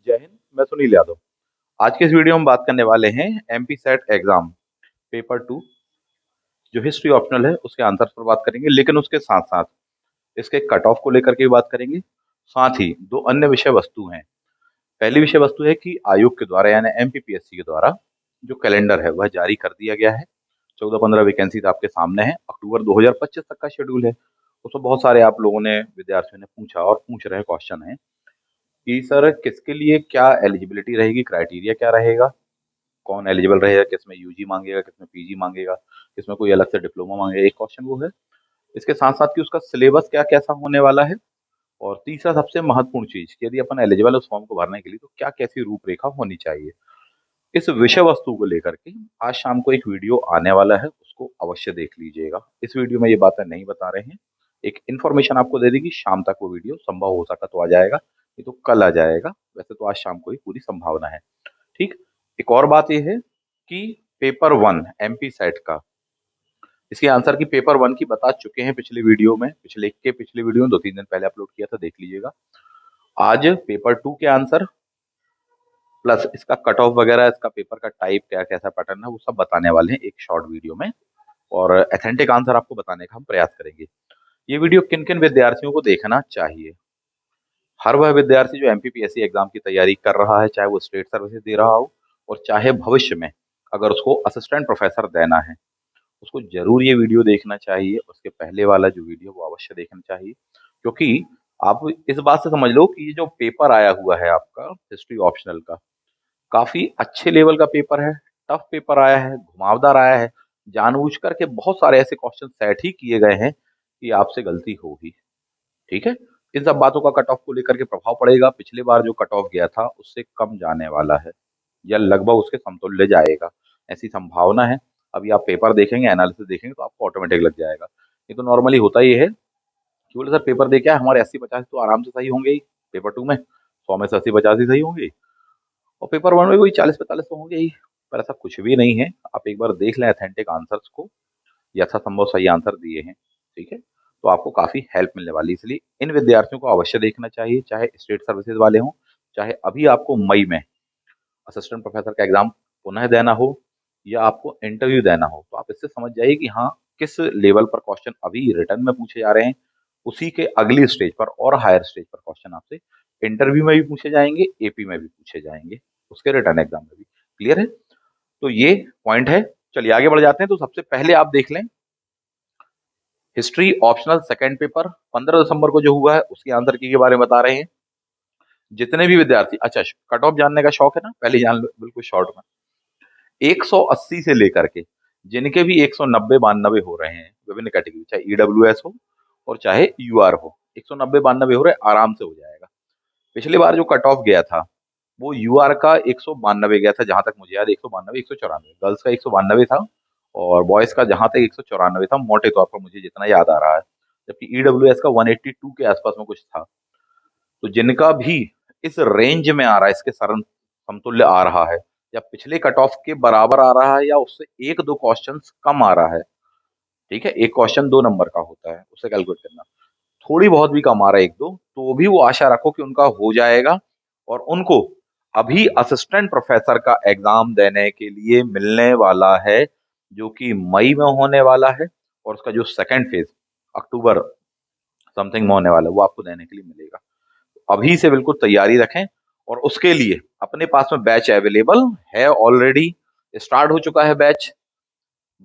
जय हिंद। मैं सुनील यादव। आज के इस वीडियो में बात करने वाले हैं एमपी सेट एग्जाम पेपर 2 जो हिस्ट्री ऑप्शनल है उसके आंसर पर बात करेंगे, लेकिन उसके साथ साथ इसके कट ऑफ को लेकर के भी बात करेंगे। साथ ही दो अन्य विषय वस्तु हैं। पहली विषय वस्तु है कि आयोग के द्वारा यानी एमपीपीएससी के द्वारा जो कैलेंडर है वह जारी कर दिया गया है। 14-15 वैकेंसी आपके सामने है। अक्टूबर 2025 तक का शेड्यूल है। उसमें बहुत सारे आप लोगों ने विद्यार्थियों ने पूछा और पूछ रहे क्वेश्चन है कि सर किसके लिए क्या एलिजिबिलिटी रहेगी, क्राइटेरिया क्या रहेगा, कौन एलिजिबल रहेगा, किसमें यूजी मांगेगा, किसमें पीजी मांगेगा, किसमें कोई अलग से डिप्लोमा मांगेगा। एक क्वेश्चन वो है। इसके साथ साथ कि उसका सिलेबस क्या कैसा होने वाला है। और तीसरा सबसे महत्वपूर्ण चीज कि यदि अपन एलिजिबल है उस फॉर्म को भरने के लिए तो क्या कैसी रूपरेखा होनी चाहिए। इस विषय वस्तु को लेकर के आज शाम को एक वीडियो आने वाला है, उसको अवश्य देख लीजिएगा। इस वीडियो में ये बातें नहीं बता रहे हैं, एक इन्फॉर्मेशन आपको दे देगी। शाम तक वो वीडियो संभव हो सका तो आ जाएगा, नहीं तो कल आ जाएगा। वैसे तो आज शाम को ही पूरी संभावना है। ठीक। एक और बात यह है कि पेपर 1 एमपी सेट का इसके आंसर की पेपर 1 की बता चुके हैं पिछले वीडियो में, पिछले वीडियो में 2-3 दिन पहले अपलोड किया था, देख लीजिएगा। आज पेपर 2 के आंसर प्लस इसका कट ऑफ वगैरह, इसका पेपर का टाइप क्या कैसा पैटर्न है वो सब बताने वाले हैं एक शॉर्ट वीडियो में। और अथेंटिक आंसर आपको बताने का हम प्रयास करेंगे। ये वीडियो किन किन विद्यार्थियों को देखना चाहिए। हर वह विद्यार्थी जो एमपीपीएससी एग्जाम की तैयारी कर रहा है, चाहे वो स्टेट सर्विसेज दे रहा हो और चाहे भविष्य में अगर उसको असिस्टेंट प्रोफेसर देना है, उसको जरूर ये वीडियो देखना चाहिए। उसके पहले वाला जो वीडियो वो अवश्य देखना चाहिए, क्योंकि आप इस बात से समझ लो कि ये जो पेपर आया हुआ है आपका हिस्ट्री ऑप्शनल का, काफी अच्छे लेवल का पेपर है। टफ पेपर आया है, घुमावदार आया है। जानबूझ करके बहुत सारे ऐसे क्वेश्चन सेट ही किए गए हैं कि आपसे गलती होगी। ठीक है। इन सब बातों का कट ऑफ को लेकर के प्रभाव पड़ेगा। पिछली बार जो कट ऑफ गया था उससे कम जाने वाला है या लगभग उसके समतुल्य जाएगा, ऐसी संभावना है। अभी आप पेपर देखेंगे, एनालिसिस देखेंगे तो आपको ऑटोमेटिक लग जाएगा। ये तो नॉर्मली होता ही है कि बोले सर पेपर दे क्या है, हमारे 80-85 तो आराम से सही होंगे ही। पेपर 2 में 100 में से 80-85 सही होंगे और पेपर 1 में वही 40-45 तो होंगे ही। पर ऐसा कुछ भी नहीं है। आप एक बार देख लें अथेंटिक आंसर्स को, यथासंभव सही आंसर दिए हैं। ठीक है। तो आपको काफी हेल्प मिलने वाली है। इसलिए इन विद्यार्थियों को अवश्य देखना चाहिए, चाहे स्टेट सर्विसेज वाले हों, चाहे अभी आपको मई में असिस्टेंट प्रोफेसर का एग्जाम पुनः देना हो या आपको इंटरव्यू देना हो, तो आप इससे समझ जाइए कि हाँ किस लेवल पर क्वेश्चन अभी रिटर्न में पूछे जा रहे हैं। उसी के अगली स्टेज पर और हायर स्टेज पर क्वेश्चन आपसे इंटरव्यू में भी पूछे जाएंगे, एपी में भी पूछे जाएंगे, उसके रिटर्न एग्जाम में भी। क्लियर है। तो ये पॉइंट है। चलिए आगे बढ़ जाते हैं। तो सबसे पहले आप देख लें हिस्ट्री ऑप्शनल सेकंड पेपर 15 दिसंबर को जो हुआ है उसके आंसर की के बारे में बता रहे हैं। जितने भी विद्यार्थी, अच्छा कट ऑफ जानने का शौक है ना, पहले जान लो बिल्कुल शॉर्ट में। 180 से लेकर के जिनके भी 190-92 हो रहे हैं विभिन्न कैटेगरी, चाहे ईडब्ल्यूएस हो और चाहे यूआर हो, 190-92 हो रहे आराम से हो जाएगा। पिछली बार जो कट ऑफ गया था वो यूआर का 192 गया था, जहां तक मुझे याद 192 194, गर्ल्स का 192 था और बॉयज का जहां तक 194 था, मोटे तौर पर मुझे जितना याद आ रहा है। जबकि ईडब्ल्यूएस का 182 के आसपास में कुछ था। तो जिनका भी इस रेंज में आ रहा है, इसके सरन समतुल्य आ रहा है या पिछले कट ऑफ के बराबर आ रहा है या उससे एक दो क्वेश्चन कम आ रहा है। ठीक है। एक क्वेश्चन 2 नंबर का होता है, उससे कैलकुलेट करना। थोड़ी बहुत भी कम आ रहा है एक दो, तो भी वो आशा रखो कि उनका हो जाएगा और उनको अभी असिस्टेंट प्रोफेसर का एग्जाम देने के लिए मिलने वाला है, जो कि मई में होने वाला है। और उसका जो सेकंड फेज अक्टूबर समथिंग में होने वाला है वो आपको देने के लिए मिलेगा। अभी से बिल्कुल तैयारी रखें। और उसके लिए अपने पास में बैच अवेलेबल है ऑलरेडी, स्टार्ट हो चुका है बैच।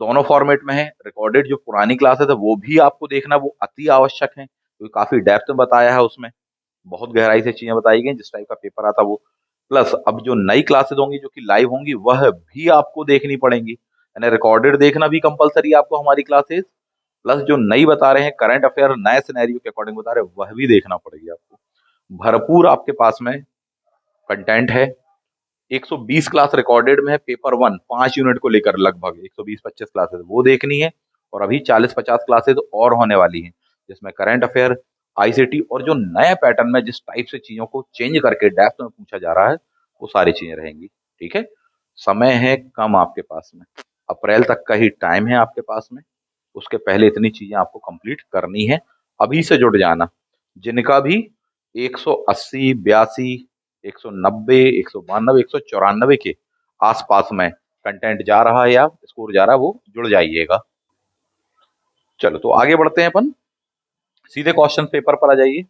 दोनों फॉर्मेट में है। रिकॉर्डेड जो पुरानी क्लासेस है वो भी आपको देखना वो अति आवश्यक है, क्योंकि काफी डेप्थ में बताया है उसमें, बहुत गहराई से चीजें बताई गई जिस टाइप का पेपर आता वो। प्लस अब जो नई क्लासेस होंगी जो कि लाइव होंगी वह भी आपको देखनी पड़ेंगी, यानी रिकॉर्डेड देखना भी कंपलसरी आपको हमारी क्लासेस। प्लस जो नई बता रहे हैं करंट अफेयर नए सिनेरियो के अकॉर्डिंग बता रहे हैं वह भी देखना पड़ेगी आपको। भरपूर आपके पास में कंटेंट है। 120 क्लास रिकॉर्डेड में है। पेपर 1 5 यूनिट को लेकर लगभग 120-25 क्लासेस वो देखनी है। और अभी 40-50 क्लासेस और होने वाली हैं, जिसमें करंट अफेयर, आईसीटी और जो नए पैटर्न में जिस टाइप से चीजों को चेंज करके डेप्थ में पूछा जा रहा है वो सारी चीजें रहेंगी। ठीक है। समय है कम आपके पास में, अप्रैल तक का ही टाइम है आपके पास में। उसके पहले इतनी चीजें आपको कंप्लीट करनी है। अभी से जुड़ जाना। जिनका भी 180, 82 190, 192, 194 के आसपास में कंटेंट जा रहा है या स्कोर जा रहा है, वो जुड़ जाइएगा। चलो तो आगे बढ़ते हैं अपन, सीधे क्वेश्चन पेपर पर आ जाइए।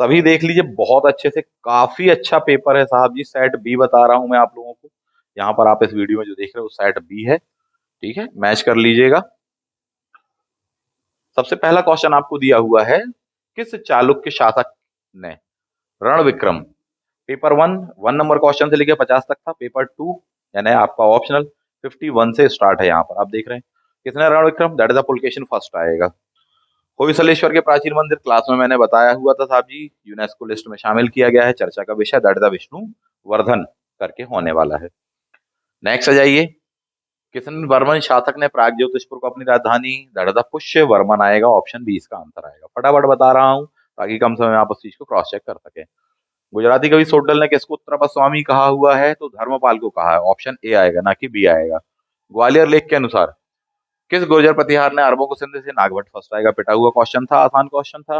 सभी देख लीजिए बहुत अच्छे से, काफी अच्छा पेपर है साहब जी। सेट बी बता रहा हूं मैं आप लोगों को, यहाँ पर आप इस वीडियो में जो देख रहे हो सेट बी है, ठीक है, मैच कर लीजिएगा। सबसे पहला क्वेश्चन आपको दिया हुआ है, किस चालुक्य शासक ने रण Vikram, paper one, 1 number question से लेके 50 तक था। पेपर टू यानी आपका ऑप्शनल 51 से स्टार्ट है, यहाँ पर आप देख रहे हैं कितने रण Vikram, that is the Pulakeshin first आएगा। होयसलेश्वर के प्राचीन मंदिर क्लास में मैंने बताया हुआ था साहब जी, यूनेस्को लिस्ट में शामिल किया गया है, चर्चा का विषय that is the Vishnu Vardhan करके होने वाला है। नेक्स्ट आ जाइए, किसन वर्मन शासक ने प्राग ज्योतिषपुर को अपनी राजधानी, दैट इज द पुष्य वर्मन आएगा, ऑप्शन बी इसका आंसर आएगा। फटाफट बता रहा हूं ताकि कम समय में आप उस चीज को क्रॉस चेक कर सके। गुजराती कवि सोडल ने किसको उत्तरपद स्वामी कहा हुआ है, तो धर्मपाल को कहा है, ऑप्शन ए आएगा ना कि बी आएगा। ग्वालियर लेख के अनुसार किस गुर्जर प्रतिहार ने अरबों को सिंध से, नागभट्ट फर्स्ट आएगा, पिटा हुआ क्वेश्चन था, आसान क्वेश्चन था।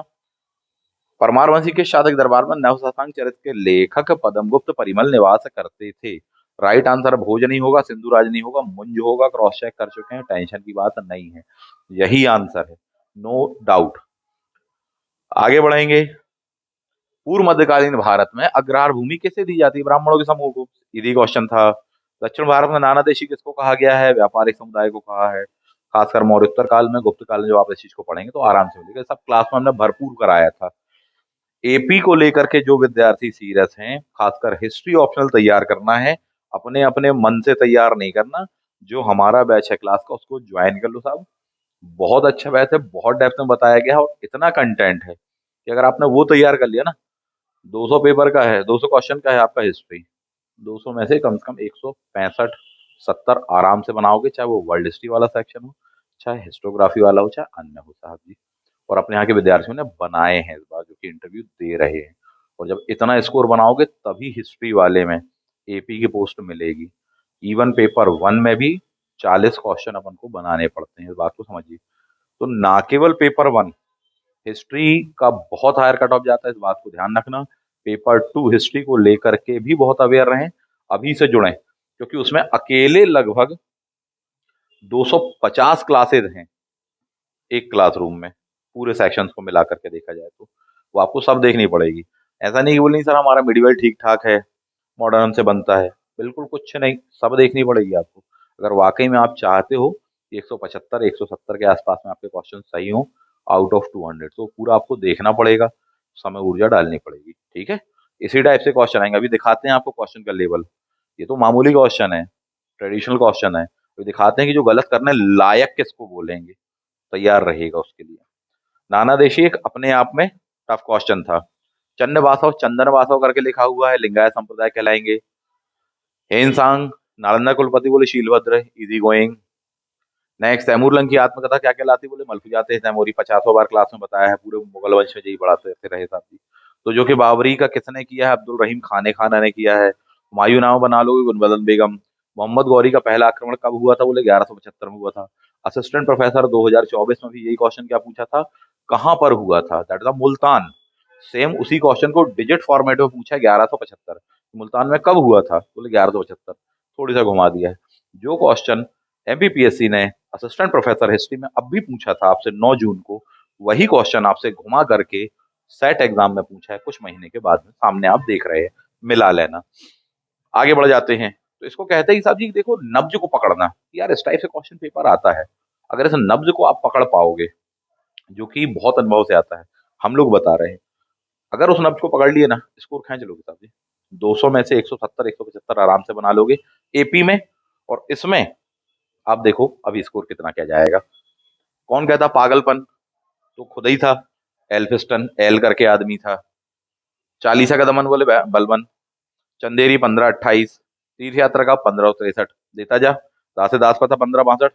परमारवंशी के शासक दरबार में नवशतांग चरित के लेखक पद्मगुप्त परिमल निवास करते थे। राइट आंसर भोज नहीं होगा, सिंधुराज नहीं होगा, मुंज होगा, क्रॉस चेक कर चुके हैं, टेंशन की बात नहीं है, यही आंसर है, नो डाउट। आगे बढ़ेंगे, पूर्व मध्यकालीन भारत में अग्रहार भूमि किसे दी जाती है, ब्राह्मणों के समूह को, इजी क्वेश्चन था। दक्षिण भारत में नाना देशी किसको कहा गया है, व्यापारिक समुदाय को कहा है, खासकर मौर्योत्तर काल में, गुप्त काल में जो आप इस चीज को पढ़ेंगे तो आराम से मिलेगा, सब क्लास में हमने भरपूर कराया था। एपी को लेकर के जो विद्यार्थी सीरियस हैं, खासकर हिस्ट्री ऑप्शनल तैयार करना है, अपने अपने मन से तैयार नहीं करना, जो हमारा बैच है क्लास का उसको ज्वाइन कर लो साहब। बहुत अच्छा बैच है, बहुत डेप्थ में बताया गया है और इतना कंटेंट है कि अगर आपने वो तैयार कर लिया ना, 200 पेपर का है, 200 क्वेश्चन का है आपका हिस्ट्री, 200 में से कम 165 70 आराम से बनाओगे, चाहे वो वर्ल्ड हिस्ट्री वाला सेक्शन हो, चाहे हिस्टोग्राफी वाला हो, चाहे अन्य हो साहब जी। और अपने यहाँ के विद्यार्थियों ने बनाए हैं इस बार, जो कि इंटरव्यू दे रहे हैं। और जब इतना स्कोर बनाओगे तभी हिस्ट्री वाले में एपी की पोस्ट मिलेगी। इवन पेपर वन में भी 40 क्वेश्चन अपन को बनाने पड़ते हैं, इस बात को समझिए। तो ना केवल पेपर वन हिस्ट्री का बहुत हायर कट ऑफ जाता है, इस बात को ध्यान रखना। पेपर टू हिस्ट्री को लेकर के भी बहुत अवेयर रहें, अभी से जुड़ें, क्योंकि उसमें अकेले लगभग 250 क्लासेज हैं एक क्लासरूम में, पूरे सेक्शंस को मिला करके देखा जाए तो वो आपको सब देखनी पड़ेगी। ऐसा नहीं कि बोल नहीं सर हमारा मिडिवल ठीक ठाक है, मॉडर्न से बनता है, बिल्कुल कुछ नहीं, सब देखनी पड़ेगी आपको। अगर वाकई में आप चाहते हो कि 175 170 के आसपास में आपके क्वेश्चन सही हो आउट ऑफ 200, तो पूरा आपको देखना पड़ेगा, समय ऊर्जा डालनी पड़ेगी, ठीक है। इसी टाइप से क्वेश्चन आएंगे, अभी दिखाते हैं आपको क्वेश्चन का लेवल। ये तो मामूली क्वेश्चन है, ट्रेडिशनल क्वेश्चन है, अभी दिखाते हैं कि जो गलत करने लायक किसको बोलेंगे, तैयार रहेगा उसके लिए। नाना देशी एक अपने आप में टफ क्वेश्चन था। चंद वासव चंदन वासव करके लिखा हुआ है, लिंगायत संप्रदाय कहलाएंगे। हेनसांग नालंदा कुलपति बोले Shilabhadra, easy going. Next, Timur की आत्मकथा क्या कहलाती, बोले मलफूजाते तैमूरी, 50 बार क्लास में बताया है, पूरे मुगल वंश में यही पढ़ाते रहे साहब जी। तो जो कि बाबरी का किसने किया है, अब्दुल रहीम खाने खाना ने किया है। हुमायूं नाम बना लो, गुलबदन बेगम। मोहम्मद गौरी का पहला आक्रमण कब हुआ था, बोले 1175 में हुआ था। असिस्टेंट प्रोफेसर 2024 में भी यही क्वेश्चन क्या पूछा था, कहां पर हुआ था, दैट इज मुल्तान। सेम उसी क्वेश्चन को डिजिट फॉर्मेट में पूछा 1175, मुल्तान में कब हुआ था, बोले 1175, थोड़ी सा घुमा दिया है। जो क्वेश्चन एमपीपीएससी ने असिस्टेंट प्रोफेसर हिस्ट्री में अब भी पूछा था आपसे 9 जून को, वही क्वेश्चन आपसे घुमा करके सेट एग्जाम में पूछा है कुछ महीने के बाद में, सामने आप देख रहे हैं, मिला लेना। आगे बढ़ जाते हैं, तो इसको कहते हैं कि साहब जी देखो नब्ज को पकड़ना, यार इस टाइप से क्वेश्चन पेपर आता है, अगर इस नब्ज को आप पकड़ पाओगे, जो कि बहुत अनुभव से आता है, हम लोग बता रहे हैं, अगर उस नब्ज को पकड़ लिए ना, स्कोर खींच लोगे साहब जी, 200 में से 170 175 आराम से बना लोगे एपी में। और इसमें आप देखो अभी स्कोर कितना क्या जाएगा। कौन कहता पागलपन, तो खुद ही था, एल्फिस्टन एल करके आदमी था। चालीसा का दमन बोले बलबन। चंदेरी 1528, तीर्थ यात्रा का 1563, देता जा। दासे दास का था 1562,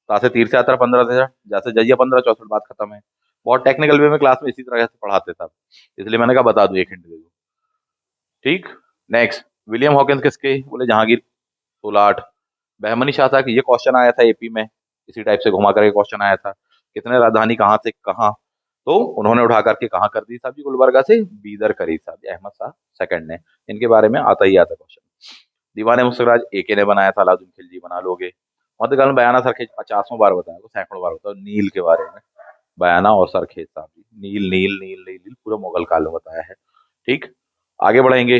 तासे तीर्थ यात्रा 1563, जैसे जजिया 1564, बात खत्म है। बहुत टेक्निकल वे में क्लास में इसी तरह से पढ़ाते थे, इसलिए मैंने कहा बता दूं, एक हिंट दे दूं, ठीक। नेक्स्ट, विलियम हॉकिंस किसके, बोले जहांगीर 1608। बहमनी शाह था कि ये क्वेश्चन आया था एपी में, इसी टाइप से घुमा करके क्वेश्चन आया था, कितने राजधानी कहाँ से कहाँ, तो उन्होंने उठा करके कहाँ कर दी साहब जी, गुलबर्गा से बीदर करी साहब जी, अहमद शाह सेकंड ने। इनके बारे में आता ही आता क्वेश्चन। दीवाने मुस्ताराज एके ने बनाया था, अलाउद्दीन खिलजी बना लोगे। मध्यकाल में बयाना सरखेज 50वां बार बताया, तो सैकड़ों बार बताया नील के बारे में। बयाना और सरखेज साहब जी, नील नील नील नील नील पूरा मुगल काल में बताया है। ठीक, आगे बढ़ेंगे।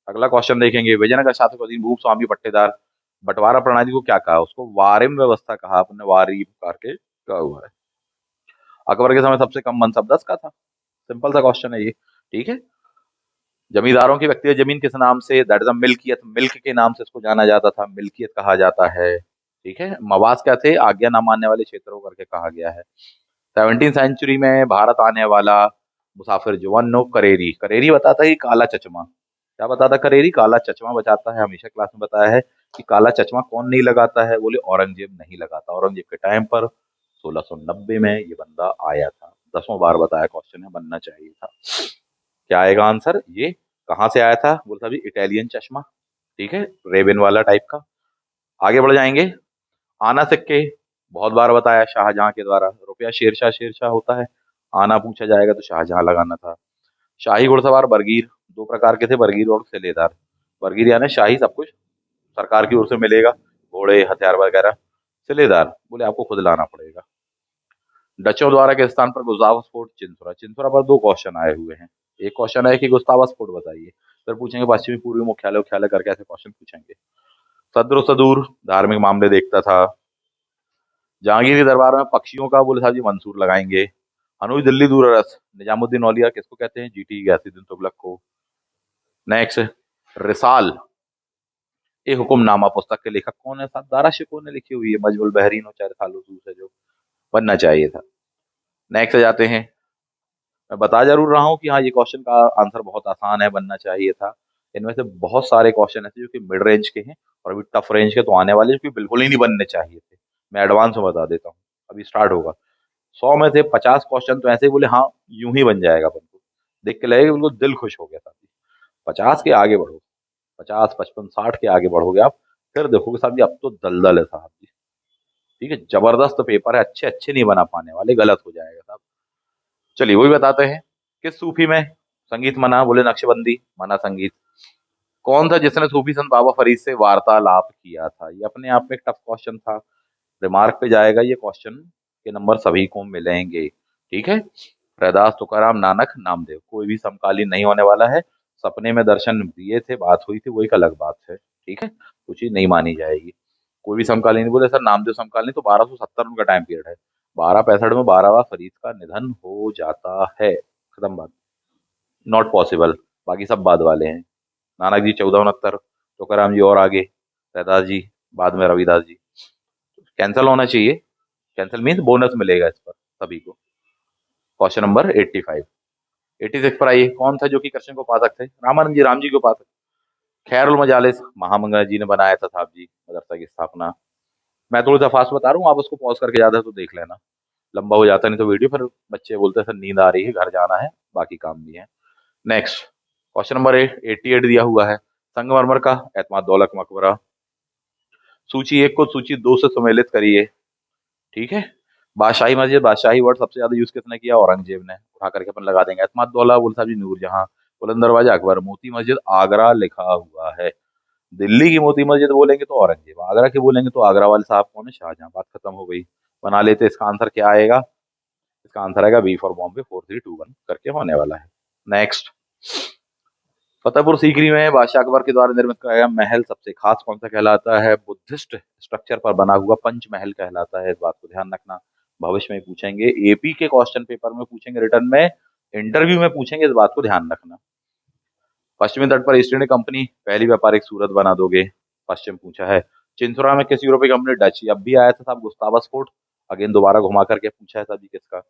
अगला क्वेश्चन देखेंगे, विजयनगर शासक अधीन भूप स्वामी पट्टेदार बंटवारा प्रणाली को क्या कहा? उसको वारिम व्यवस्था कहा, अपने वारी करके कहा हुआ है। अकबर के समय सबसे कम मनसब 10 का था। सिंपल सा क्वेश्चन है ये। ठीक है, जमींदारों की व्यक्तिगत जमीन किस नाम से? दैट इज मिल्कियत, मिल्क के नाम से इसको जाना जाता था, मिल्कियत कहा जाता है। ठीक है, मवास क्या थे? आज्ञा न मानने वाले क्षेत्रों करके कहा गया है। 17वीं सेंचुरी में भारत आने वाला मुसाफिर जुवन्नो करेरी, करेरी बताता है कि काला चचमा। क्या बताता? करेरी काला चचमा बचाता है। हमेशा क्लास में बताया है कि काला चचमा कौन नहीं लगाता है? बोले औरंगजेब नहीं लगाता। औरंगजेब के टाइम पर 1690 में ये बंदा आया था। 10वां बार बताया क्वेश्चन है, बनना चाहिए था। क्या आएगा आंसर? ये कहाँ से आया था? बोलता भी इटालियन चश्मा। ठीक है, रेबन वाला टाइप का। आगे बढ़ जाएंगे। आना सिक्के बहुत बार बताया, शाहजहां के द्वारा। रुपया शेरशाह शेरशाह होता है, आना पूछा जाएगा तो शाहजहां लगाना था। शाही घुड़सवार बरगीर दो प्रकार के थे, बरगीर और सिलेदार। बरगीर यानी शाही सब कुछ सरकार की ओर से मिलेगा, घोड़े हथियार वगैरह। सिलेदार बोले आपको खुद लाना पड़ेगा। डचों द्वारा के स्थान पर गुस्तावस फोर्ट चिंतुरा, चिंतुरा पर 2 क्वेश्चन आए हुए हैं। एक क्वेश्चन है कि गुस्तावस फोर्ट बताइए, फिर पूछेंगे पश्चिमी पूर्वी मुख्यालय मुख्यालय करके, ऐसे क्वेश्चन पूछेंगे। सद्र सदूर धार्मिक मामले देखता था। जहांगीर के दरबार में पक्षियों का, बोले साहब जी मंसूर लगाएंगे। हनूज दिल्ली दूररस निजामुद्दीन औलिया किसको कहते हैं? जीटी गयासुद्दीन तुगलक को। नेक्स्ट, रिसाल ए हुक्मनामा पुस्तक के लेखक कौन है? साहब दारा शिकोह ने लिखी हुई है। मजमुल बहरीन और चार सालों से जो बनना चाहिए था। नेक्स्ट जाते हैं। मैं बता जरूर रहा हूँ कि हाँ, ये क्वेश्चन का आंसर बहुत आसान है, बनना चाहिए था। इनमें से बहुत सारे क्वेश्चन ऐसे जो कि मिड रेंज के हैं और अभी टफ रेंज के तो आने वाले जो कि बिल्कुल ही नहीं बनने चाहिए थे। मैं एडवांस में बता देता हूँ, अभी स्टार्ट होगा। 100 में से 50 क्वेश्चन तो ऐसे ही बोले हाँ यूं ही बन जाएगा, अपन को देख के लगेगा बिल्कुल दिल खुश हो गया साथी। 50 के आगे बढ़ो, 50 55 60 के आगे बढ़ोगे आप, फिर देखोगे साहब जी अब तो दलदल है साहब जी। ठीक है, जबरदस्त पेपर है, अच्छे अच्छे नहीं बना पाने वाले, गलत हो जाएगा साहब। चलिए वही बताते हैं। किस सूफी में संगीत मना? बोले नक्शबंदी मना संगीत। कौन था जिसने सूफी संत बाबा फरीद से वार्तालाप किया था? ये अपने आप में एक टफ क्वेश्चन था, रिमार्क पे जाएगा ये क्वेश्चन के नंबर सभी को मिलेंगे। ठीक है, रैदास तुकाराम नानक नामदेव, कोई भी समकालीन नहीं होने वाला है। सपने में दर्शन दिए थे, बात हुई थी, वो एक अलग बात है। ठीक है, कुछ चीज नहीं मानी जाएगी। कोई भी समकालीन नहीं बोले सर, नामदेव समकालीन, तो 1270 उनका टाइम पीरियड है। 1265 में 12वां फरीद का निधन हो जाता है, खत्म बात। Not possible. बाकी सब बाद वाले हैं। नानक जी 1469, तुकाराम जी और आगे, रैदास जी बाद में, रविदास जी। कैंसिल होना चाहिए, कैंसिल मीन्स बोनस मिलेगा इस पर सभी को। Question number 85। 86 पर आइए। कौन था जो कि कृष्ण को उपासक थे? रामानंद जी, राम जी के उपासक। खैरुल मजालिस महामंगल जी ने बनाया था साहब जी मदरसा की स्थापना। मैं थोड़ा सा फास्ट बता रहा हूँ, आप उसको पॉज करके ज्यादा तो देख लेना, लंबा हो जाता नहीं तो वीडियो, फिर बच्चे बोलते हैं सर नींद आ रही है, घर जाना है, बाकी काम भी है। नेक्स्ट, क्वेश्चन नंबर 88 दिया हुआ है। संगमरमर का एतमाद दौलत मकबरा। सूची 1 को सूची 2 से सम्मिलित करिए। ठीक है, बादशाही मस्जिद, बादशाही वर्ड सबसे ज्यादा यूज किसने किया? औरंगजेब ने। उठा करके अपन लगा देंगे। एतमाद दौला बोल साहब जी नूरजहां। बुलंद दरवाजा अकबर। मोती मस्जिद आगरा लिखा हुआ है। दिल्ली की मोती मस्जिद बोलेंगे तो औरंगजेब, आगरा की बोलेंगे तो आगरा वाले साहब कौन है? शाहजहां। बात खत्म हो गई। बना लेते, इसका आंसर क्या आएगा? इसका आंसर आएगा बी फॉर बॉम्बे 4321 करके होने वाला है। नेक्स्ट, फतेहपुर सीकरी में बादशाह अकबर के द्वारा निर्मित कराया गया महल सबसे खास कौन सा कहलाता है? बुद्धिस्ट स्ट्रक्चर पर बना हुआ पंच महल कहलाता है। इस बात को ध्यान रखना, भविष्य में पूछेंगे, एपी के क्वेश्चन पेपर में पूछेंगे, रिटर्न में, इंटरव्यू में पूछेंगे, इस बात को ध्यान रखना। पश्चिमी तट पर ईस्ट इंडिया कंपनी पहली व्यापारिक सूरत बना दोगे? पश्चिम पूछा है। चिंथुरा में किस यूरोपीय कंपनी? डच। अब भी आया था साहब गुस्तावस फोर्ट, अगेन दोबारा घुमा करके पूछा है साहब जी किसका।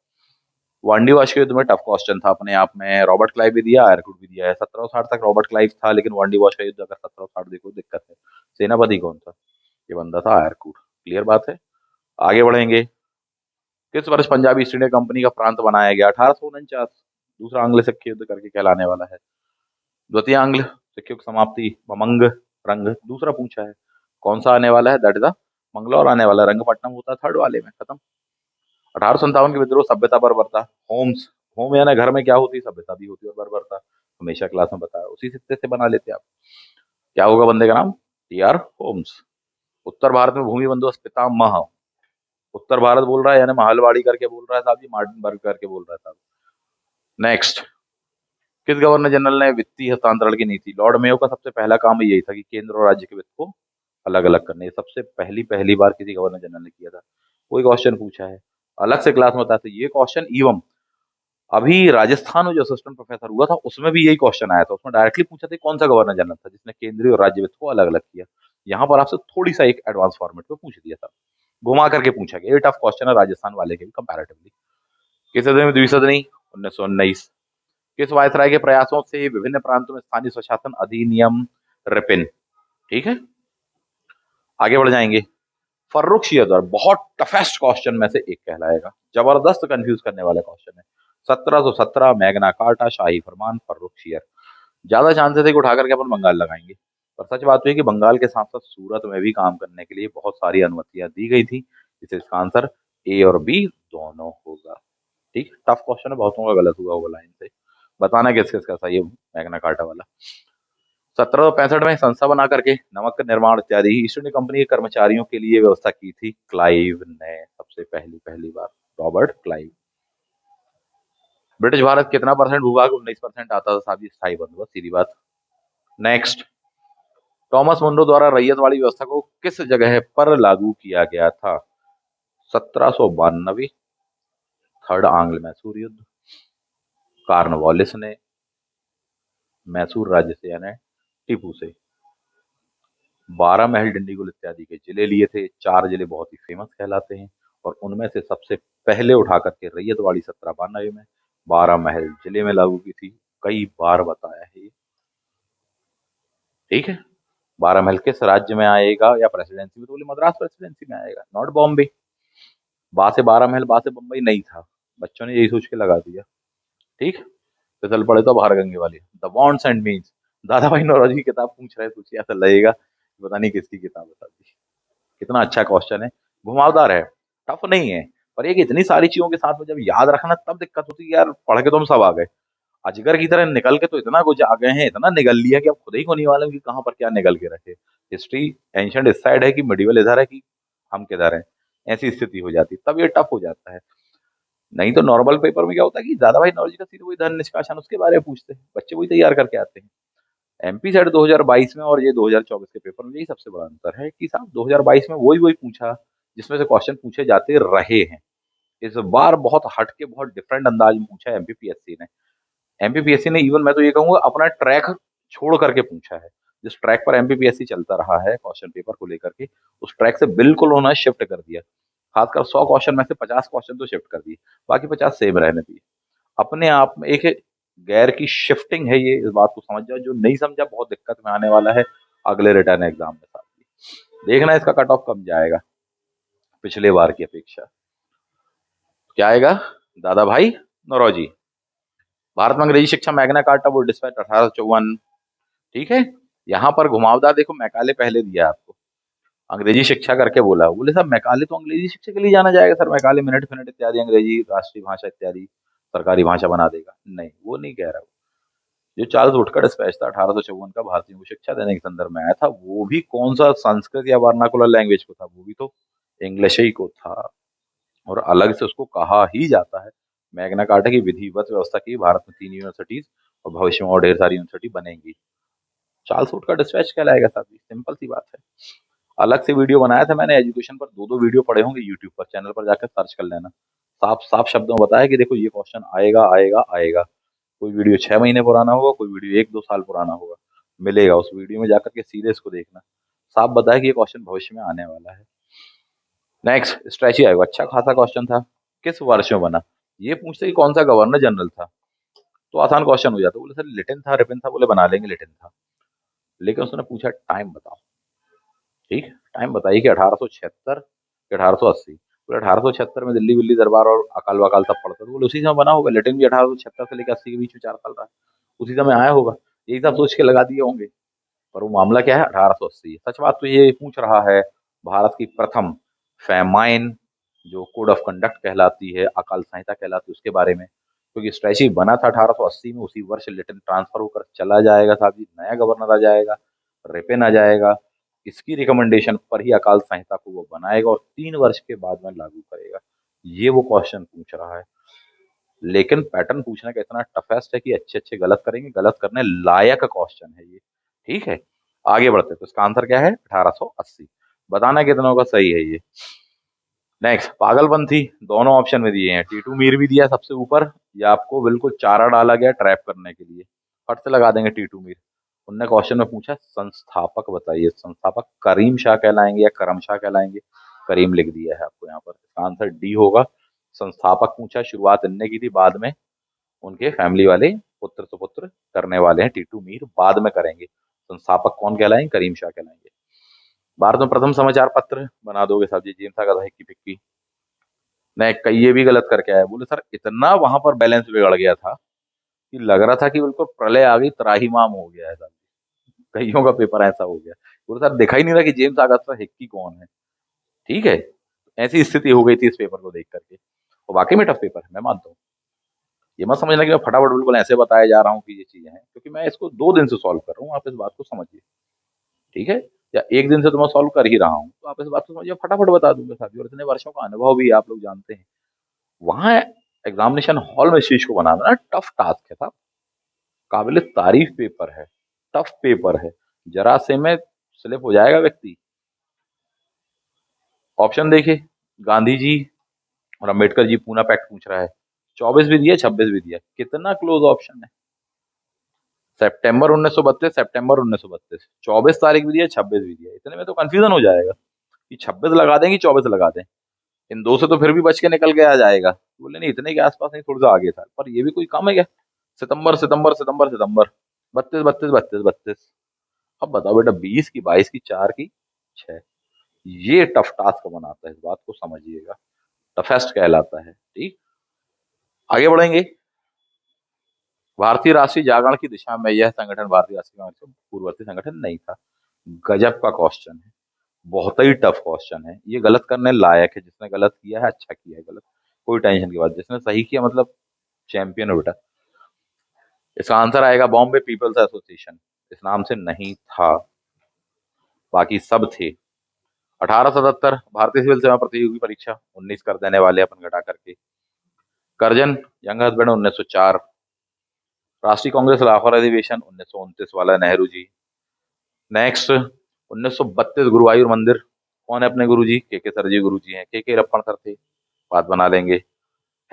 वांडी वाश के युद्ध में टफ क्वेश्चन था अपने आप में, रॉबर्ट क्लाइव भी दिया, आयरकुट भी दिया है। 1760 तक रॉबर्ट क्लाइव था, लेकिन वांडी वाश का युद्ध अगर 1760 देखो दिक्कत है। सेनापति कौन था? ये बंदा था आयरकुट। क्लियर बात है, आगे बढ़ेंगे। किस वर्ष पंजाबी ईस्ट इंडिया कंपनी का प्रांत बनाया गया? 1849। दूसरा आंग्ल सिक्के युद्ध करके कहलाने वाला है। द्वितीय आंग्ल सिक्के की समाप्ति, ममंग रंग दूसरा पूछा है। कौन सा आने वाला है? दैट इज द मंगलौर आने वाला है। रंगपट्टनम होता है थर्ड वाले में, खत्म। 1857 के विद्रोह, सभ्यता बर्बरता। होम्स, होम यानी घर में क्या होती? सभ्यता भी होती है और बर्बरता। हमेशा क्लास में बताया, उसी सिक्के से बना लेते आप। क्या होगा बंदे का नाम? T R Holmes. उत्तर भारत में भूमि बंदोबस्त पितामह, उत्तर भारत बोल रहा है यानी महलवाड़ी करके बोल रहा है साहब जी, मार्टिनबर्ग करके बोल रहा है साहब। नेक्स्ट, किस गवर्नर जनरल ने वित्तीय हस्तांतरण की नीति? लॉर्ड मेयो का सबसे पहला काम यही था कि केंद्र और राज्य के वित्त को अलग अलग करने, ये सबसे पहली पहली बार किसी गवर्नर जनरल ने किया था। कोई क्वेश्चन पूछा है अलग से क्लास में बताते, ये क्वेश्चन इवम अभी राजस्थान में जो असिस्टेंट प्रोफेसर हुआ था उसमें भी यही क्वेश्चन आया था, उसमें डायरेक्टली पूछा था कौन सा गवर्नर जनरल था जिसने केंद्रीय और राज्य वित्त को अलग अलग किया। यहाँ पर आपसे थोड़ी सा एक एडवांस फॉर्मेट में पूछ दिया था, घुमा करके पूछा गया। ये टफ क्वेश्चन है राजस्थान वाले के भी कंपैरेटिवली। किस सदी में द्विसदनी? 1919। किस वायसराय के प्रयासों से विभिन्न प्रांतों में स्थानीय स्वशासन अधिनियम रिपिन? ठीक है, आगे बढ़ जाएंगे। फर्रुखियत द्वारा, बहुत टफेस्ट क्वेश्चन में से एक कहलाएगा, जबरदस्त कंफ्यूज करने वाला क्वेश्चन है। 1717 मैग्ना कार्टा, शाही फरमान, फर्रुखियत। ज्यादा चांसेस है कि उठा करके अपन बंगाल लगाएंगे, पर सच बात तो है कि बंगाल के साथ साथ सूरत में भी काम करने के लिए बहुत सारी अनुमतियां दी गई थी, इसलिए इसका आंसर ए और बी दोनों होगा। ठीक, टफ क्वेश्चन है, बहुतों का गलत हुआ होगा लाइन से, बताना किस किस का सही है मैग्ना कार्टा वाला। 1765 में संस्था बना करके नमक का निर्माण इत्यादि ईस्ट इंडिया कंपनी के कर्मचारियों के लिए व्यवस्था की थी क्लाइव ने, सबसे पहली पहली बार, रॉबर्ट क्लाइव। ब्रिटिश भारत कितना परसेंट भूभाग? 19% आता था साहब, स्थायी बंदोबस्त, सीधी बात। नेक्स्ट, टॉमस मुंडो द्वारा रैयतवाड़ी व्यवस्था को किस जगह पर लागू किया गया था? 1792, थर्ड आंग्ल मैसूर युद्ध, कार्नवालिस ने मैसूर राज्य से यानी टीपू से 12 महल, डिंडीगुल इत्यादि के जिले लिए थे। 4 जिले बहुत ही फेमस कहलाते हैं और उनमें से सबसे पहले उठा करके रैयतवाड़ी 1792 में 12 महल जिले में लागू की थी, कई बार बताया है ये। ठीक है, 12 महल किस राज्य में आएगा या प्रेसिडेंसी में? तो बोले मद्रास प्रेसिडेंसी में आएगा, नॉट बॉम्बे। बा से 12 महल, बा से बम्बई नहीं था, बच्चों ने यही सोच के लगा दिया। ठीक, तो चल पड़े तो बाहर गंगे वाली, द बॉन्ड्स एंड मीन्स। दादा भाई नौरोजी की किताब पूछ रहे, सोचिए ऐसा लगेगा पता नहीं किसकी किताब बता दी। कितना अच्छा क्वेश्चन है, घुमावदार है, टफ नहीं है, पर ये कि इतनी सारी चीजों के साथ में जब याद रखना तब दिक्कत होती है यार, पढ़ के तो हम सब आ गए, अजगर की तरह निकल के तो इतना कुछ आ गए हैं, इतना निगल लिया कि अब खुद ही को नहीं मालूम कि कहाँ पर क्या निगल के रखे। हिस्ट्री एंशंट इस साइड है कि मिडिवल इधर है कि हम किधर हैं, ऐसी स्थिति हो जाती तब ये टफ हो जाता है। नहीं तो नॉर्मल पेपर में क्या होता है कि दादा भाई नॉलेज का सीधे वही धन निष्कासन उसके बारे में पूछते हैं, बच्चे वही तैयार करके आते हैं। एमपी सेट 2022 में और ये 2024 के पेपर में यही सबसे बड़ा अंतर है कि साहब 2022 में वही वही पूछा जिसमें से क्वेश्चन पूछे जाते रहे हैं, इस बार बहुत हटके बहुत डिफरेंट अंदाज में पूछा है एमपीपीएससी ने। एमपीपीएससी ने इवन मैं तो ये कहूंगा अपना ट्रैक छोड़ करके पूछा है, जिस ट्रैक पर एमपीपीएससी चलता रहा है क्वेश्चन पेपर को लेकर के, उस ट्रैक से बिल्कुल उन्होंने शिफ्ट कर दिया। खासकर 100 क्वेश्चन में से 50 क्वेश्चन तो शिफ्ट कर दिए, बाकी 50 सेम रहने दिए। अपने आप में एक गैर की शिफ्टिंग है ये, इस बात को समझ जाओ, जो नहीं समझा बहुत दिक्कत में आने वाला है अगले रिटर्न एग्जाम में साथ। देखना इसका कट ऑफ कम जाएगा पिछले बार की अपेक्षा। क्या आएगा दादा भाई नौरोजी? भारत में अंग्रेजी शिक्षा मैग्ना कार्टा वो डिस्पैच 1854। ठीक है, यहाँ पर घुमावदार देखो, मैकाले पहले दिया आपको, अंग्रेजी शिक्षा करके बोला, बोले साहब मैकाले तो अंग्रेजी शिक्षा के लिए जाना जाएगा सर, मैकाले मिनट फिनट इत्यादि अंग्रेजी राष्ट्रीय भाषा इत्यादि सरकारी भाषा बना देगा, नहीं वो नहीं कह रहा। जो चार्ल्स वुडकड स्पेच था 1854 का, भारतीयों को शिक्षा देने के संदर्भ में आया था, वो भी कौन सा संस्कृत या वर्नाकुलर लैंग्वेज को था, वो भी तो इंग्लिश ही को था, और अलग से उसको कहा ही जाता है। मैग्ना कार्टा की विधिवत व्यवस्था की भारत में 3 यूनिवर्सिटीज और भविष्य में और ढेर सारी यूनिवर्सिटी बनेंगी। चार्ल्स वुडकड स्पेच कहलाएगा साहब, सिंपल सी बात है। अलग से वीडियो बनाया था मैंने एजुकेशन पर, 2 वीडियो पड़े होंगे यूट्यूब पर, चैनल पर जाकर सर्च कर लेना, साफ साफ शब्दों में बताया कि देखो ये क्वेश्चन आएगा आएगा आएगा। कोई वीडियो 6 महीने पुराना होगा, कोई वीडियो 1-2 साल पुराना होगा, मिलेगा उस वीडियो में जाकर के सीधे इसको देखना, साफ बताया कि ये क्वेश्चन भविष्य में आने वाला है। नेक्स्ट, स्ट्रेची आयोग, अच्छा खासा क्वेश्चन था, किस वर्ष में बना? ये पूछते कि कौन सा गवर्नर जनरल था तो आसान क्वेश्चन हो जाता, बोले सर लिटिन था रिपिन था, बोले बना लेंगे लिटिन था, लेकिन उसने पूछा टाइम बताओ। ठीक, टाइम बताइए कि 1876 कि 1880, बोले 1876 में दिल्ली विल्ली दरबार और अकाल वकाल सब पड़ता, तो बोले उसी समय बना होगा, लिटिन भी 1876 से लेकर 80 के बीच में 4 साल रहा, उसी समय आया होगा, यही सब सोच के लगा दिए होंगे। पर वो मामला क्या है, 1880। सच बात तो ये पूछ रहा है भारत की प्रथम फैमाइन जो कोड ऑफ कंडक्ट कहलाती है, अकाल संहिता कहलाती है, उसके बारे में, क्योंकि स्ट्रैची बना था 1880 में, उसी वर्ष लिटिल ट्रांसफर होकर चला जाएगा साहब जी, नया गवर्नर आ जाएगा, रिपेन आ जाएगा, इसकी रिकमेंडेशन पर ही अकाल संहिता को वो बनाएगा और 3 वर्ष के बाद में लागू करेगा। ये वो क्वेश्चन पूछ रहा है, लेकिन पैटर्न पूछने का इतना टफेस्ट है कि अच्छे अच्छे गलत करेंगे, गलत करने लायक क्वेश्चन है ये। ठीक है, आगे बढ़ते हैं। तो इसका आंसर क्या है? 1880। बताना कितनों का सही है ये। नेक्स्ट, पागलपंथी दोनों ऑप्शन में दिए हैं, टीटू मीर भी दिया है सबसे ऊपर, या आपको बिल्कुल चारा डाला गया ट्रैप करने के लिए, फट से लगा देंगे टीटू मीर। उनने क्वेश्चन में पूछा संस्थापक बताइए, संस्थापक करीम शाह कहलाएंगे या करम शाह कहलाएंगे? करीम लिख दिया है आपको यहाँ पर, इसका आंसर डी होगा। संस्थापक पूछा, शुरुआत इनने की थी, बाद में उनके फैमिली वाले पुत्र सुपुत्र करने वाले हैं, टीटू मीर बाद में करेंगे। संस्थापक कौन कहलाएंगे? करीम शाह कहलाएंगे। भारत में प्रथम समाचार पत्र बना दोगे साहब जी, जेम्स का हिक्की पिक्की ने कई ये भी गलत करके आया। बोले सर इतना वहां पर बैलेंस बिगड़ गया था कि लग रहा था कि बिल्कुल प्रलय आ गई, त्राहिमाम हो गया है सर, कईयों का पेपर ऐसा हो गया। बोले सर दिखा ही नहीं रहा कि जेम्स आगस्ता हिक्की कौन है। ठीक है, ऐसी स्थिति हो गई थी इस पेपर को देख करके, और वाकई में टफ पेपर है, मैं मानता हूँ। ये मत समझना कि मैं फटाफट बिल्कुल ऐसे बताया जा रहा हूँ कि ये चीजें हैं, क्योंकि मैं इसको 2 दिन से सॉल्व कर रहा हूँ, आप इस बात को समझिए। ठीक है, या 1 दिन से तो मैं सॉल्व कर ही रहा हूँ, तो आप इस बात को समझिए, फटाफट बता दूंगा साथी, और इतने वर्षों का अनुभव भी आप लोग जानते हैं। वहां एग्जामिनेशन हॉल में इस चीज को बनाना ना टफ टास्क है साहब, काबिल तारीफ पेपर है, टफ पेपर है, जरा से में स्लिप हो जाएगा व्यक्ति। ऑप्शन देखिए, गांधी जी और अम्बेडकर जी पूना पैक्ट पूछ रहा है, 24 भी दिया, 26 भी दिया, कितना क्लोज ऑप्शन है? सितंबर 1932, सितंबर 1932, 24 तारीख भी दिया, 26 भी दिया, इतने में तो कंफ्यूजन हो जाएगा कि 26 लगा दें कि 24 लगा दें। इन दो से तो फिर भी बच के निकल के आ जाएगा। बोले नहीं, इतने के आसपास नहीं, थोड़ा सा आगे था, पर ये भी कोई कम है क्या? सितंबर सितंबर सितंबर सितंबर, 32 32 32 32। अब बताओ बेटा, 20 की, 22 की, 4 की, 6। ये टफ टास्क बनाता है, इस बात को समझिएगा, टफेस्ट कहलाता है। ठीक, आगे बढ़ेंगे। भारतीय राष्ट्रीय जागरण की दिशा में यह संगठन भारतीय राष्ट्रीय कांग्रेस का पूर्ववर्ती संगठन नहीं था। गजब का क्वेश्चन है, बहुत ही टफ क्वेश्चन है, ये गलत करने लायक है। जिसने गलत किया है अच्छा किया है, गलत कोई टेंशन की बात, जिसने सही किया मतलब चैंपियन हो बेटा। इसका आंसर आएगा बॉम्बे पीपल्स एसोसिएशन, इस नाम से नहीं था, बाकी सब थे। 1877 भारतीय सिविल सेवा प्रतियोगी परीक्षा 19 कर देने वाले अपन घटा करके। Curzon young husband 1904। Rashtriya Congress Lahore अधिवेशन 1929 वाला नेहरू जी। नेक्स्ट 1932 गुरुवायूर मंदिर, कौन है अपने गुरु जी? के सर जी गुरु जी हैं, के रप्पन सर थे, बात बना लेंगे।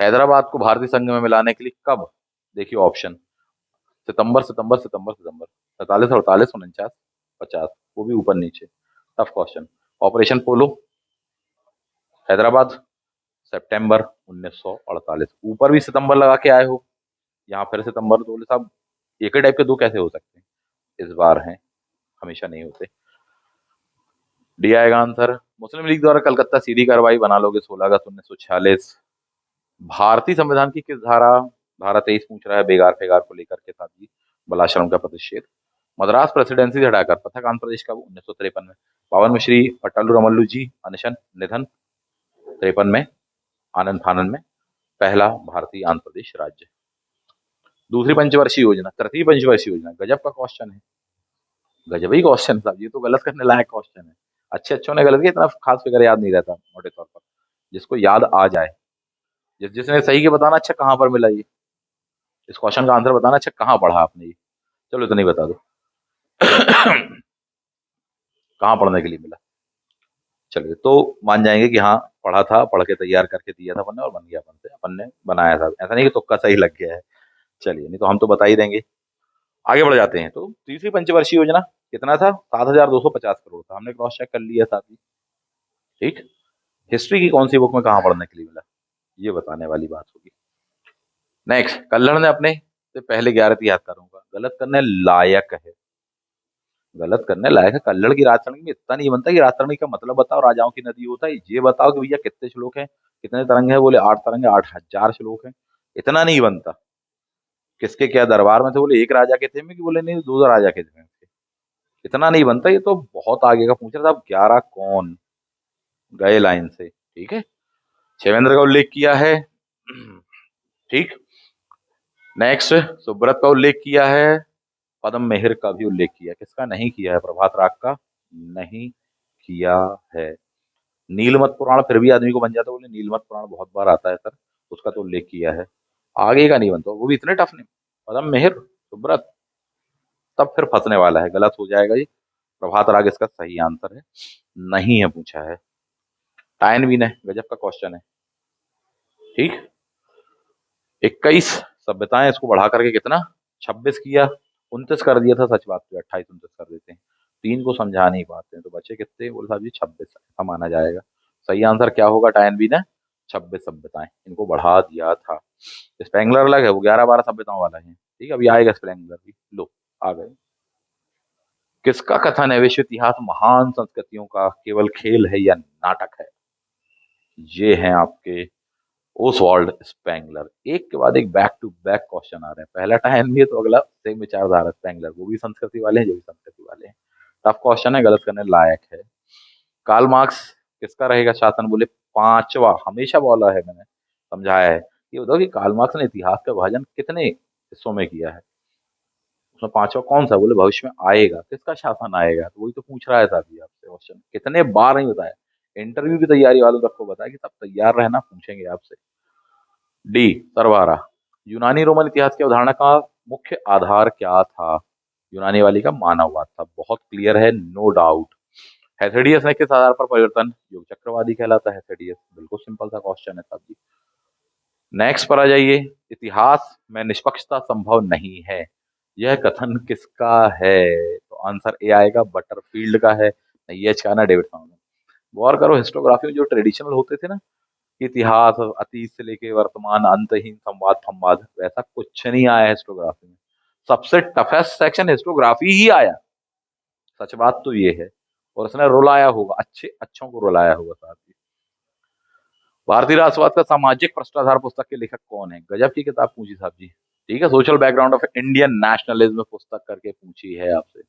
हैदराबाद को भारतीय संघ में मिलाने के लिए कब? देखिए ऑप्शन, सितंबर सितंबर सितंबर सितंबर, 47 48 49 50, वो भी ऊपर नीचे, टफ क्वेश्चन। ऑपरेशन पोलो, हैदराबाद, सितंबर 1948, ऊपर भी सितंबर लगा के आए हो, यहाँ फिर सितंबर, तो बोले साहब एक ही टाइप के दो कैसे हो सकते हैं? इस बार हैं, हमेशा नहीं होते। डी आएगा आंसर। मुस्लिम लीग द्वारा कलकत्ता सीधी कार्रवाई बना लोगे 16 अगस्त 1946। भारतीय संविधान की किस धारा, धारा 23 पूछ रहा है, बेगार फेगार को लेकर के साथ ही बलाश्रम का प्रतिषेध। मद्रास प्रेसिडेंसी से हटाकर पथक आंध्र प्रदेश का 1953 में। बावन में श्री अटल रमल्लू जी अनशन निधन, 53 में आनंद फानन में, पहला भारतीय आंध्र प्रदेश राज्य। दूसरी पंचवर्षीय योजना, तृतीय पंचवर्षीय योजना, गजब का क्वेश्चन है, गजब ही क्वेश्चन था ये, तो गलत करने लायक क्वेश्चन है। अच्छे अच्छों ने गलत किया, इतना खास फिगर याद नहीं रहता मोटे तौर पर, जिसको याद आ जाए, जिसने सही के बताना, अच्छा कहाँ पर मिला ये, इस क्वेश्चन का आंसर बताना, अच्छा कहाँ पढ़ा आपने ये, चलो इतना ही बता दो। कहाँ पढ़ने के लिए मिला? चलिए तो मान जाएंगे कि हाँ पढ़ा था, पढ़ के तैयार करके दिया था अपन ने और बन गया, अपन से अपन ने बनाया था, ऐसा नहीं कि तुक्का सही लग गया है। चलिए, नहीं तो हम तो बता ही देंगे। आगे बढ़ जाते हैं। तो तीसरी पंचवर्षीय योजना कितना था? 7,250 करोड़ था, हमने क्रॉस चेक कर लिया साथ ही। ठीक, हिस्ट्री की कौन सी बुक में कहाँ पढ़ने के लिए मिला, ये बताने वाली बात होगी। नेक्स्ट, कल्हड़ ने अपने से पहले 11 इतिहासकारों का, गलत करने लायक है, गलत करने लायक है। कल्हड़ की राजतरंगी में इतना नहीं बनता कि राजतरंगी का मतलब बताओ, राजाओं की नदी होता है, ये बताओ कि भैया कितने श्लोक हैं, कितने तरंग है, बोले 8 तरंग है, 8,000 श्लोक हैं, इतना नहीं बनता। किसके क्या दरबार में थे, बोले एक राजा के थे में, कि बोले नहीं 2 राजा के थे, इतना नहीं बनता, ये तो बहुत आगे का पूछ रहा था। अब 11 कौन गए लाइन से? ठीक है, क्षेमेंद्र का उल्लेख किया है। ठीक, नेक्स्ट, सुब्रत का उल्लेख किया है, पद्म मेहर का भी उल्लेख किया है, किसका नहीं किया है? प्रभात राग का नहीं किया है। नीलमत पुराण फिर भी आदमी को बन जाता है, बोले नीलमत पुराण बहुत बार आता है सर, उसका तो उल्लेख किया है। आगे का नहीं बनता, वो भी इतने टफ नहीं। पद्म मेहर, सुब्रत, तब फिर फंसने वाला है, गलत हो जाएगा ये। प्रभात राग इसका सही आंसर है, नहीं है पूछा है। टाइन भी नहीं, गजब का क्वेश्चन है। ठीक, 21 सभ्यताएं, इसको बढ़ा करके कितना, 26 किया। 29 कर दिया था, सच बात तो 28 29 कर देते हैं, तीन को समझा नहीं पाते हैं, तो बचे कितने? बोले साहब जी 26, ऐसा माना जाएगा। सही आंसर क्या होगा टाइम भी ना? 26 सभ्यताएं, इनको बढ़ा दिया था। स्पेंगलर अलग है, वो 11 12 सभ्यताओं वाला है। ठीक है, अभी आएगा स्पेंगलर भी। लो, आ गए। किसका कथन है विश्व इतिहास महान संस्कृतियों का केवल खेल है या नाटक है? ये हैं आपके ओसवाल्ड स्पेंगलर। एक के बाद एक बैक टू बैक क्वेश्चन आ रहे हैं, पहला टाइम भी है तो अगला सेम विचारधारा स्पेंगलर, वो भी संस्कृति वाले हैं, जो भी संस्कृति वाले हैं। टफ क्वेश्चन है, गलत करने लायक है। कार्ल मार्क्स किसका रहेगा शासन? बोले पांचवा, हमेशा बोला है मैंने, समझाया है। ये बताओ कि कार्ल मार्क्स ने इतिहास का विभाजन कितने हिस्सों में किया है? उसमें पांचवा कौन सा? बोले भविष्य में आएगा, किसका शासन आएगा, तो वही तो पूछ रहा है साहब जी आपसे क्वेश्चन, कितने बार नहीं बताया। इंटरव्यू की तैयारी वालों तक को बताया कि सब तैयार रहना, पूछेंगे आपसे। डी, सरवारा। यूनानी रोमन इतिहास की अवधारणा का मुख्य आधार क्या था? यूनानी वाली का मानववाद था, बहुत क्लियर है, नो डाउट। हेथेडियस ने किस आधार पर परिवर्तन युग चक्रवादी कहलाता है? हेथेडियस, बिल्कुल सिंपल सा क्वेश्चन है साहब जी। नेक्स्ट पर आ जाइए, इतिहास में निष्पक्षता संभव नहीं है, यह कथन किसका है? तो आंसर ए आएगा, बटरफील्ड का है। नहीं, ये का ना, डेविड। गौर करो, हिस्टोग्राफी में जो ट्रेडिशनल होते थे ना, इतिहास अतीत से लेके वर्तमान अंतहीन संवाद संवाद, वैसा कुछ नहीं आया हिस्टोग्राफी में। सबसे टफेस्ट सेक्शन हिस्टोग्राफी ही आया, सच बात तो ये है। और उसने रुलाया होगा, अच्छे अच्छों को रुलाया होगा साथ ही। भारतीय राष्ट्रवाद का सामाजिक भ्रष्टाचार पुस्तक के लेखक कौन है? गजब की किताब पूछी साहब जी। ठीक है, social background of Indian nationalism पुस्तक करके पूछी है आपसे।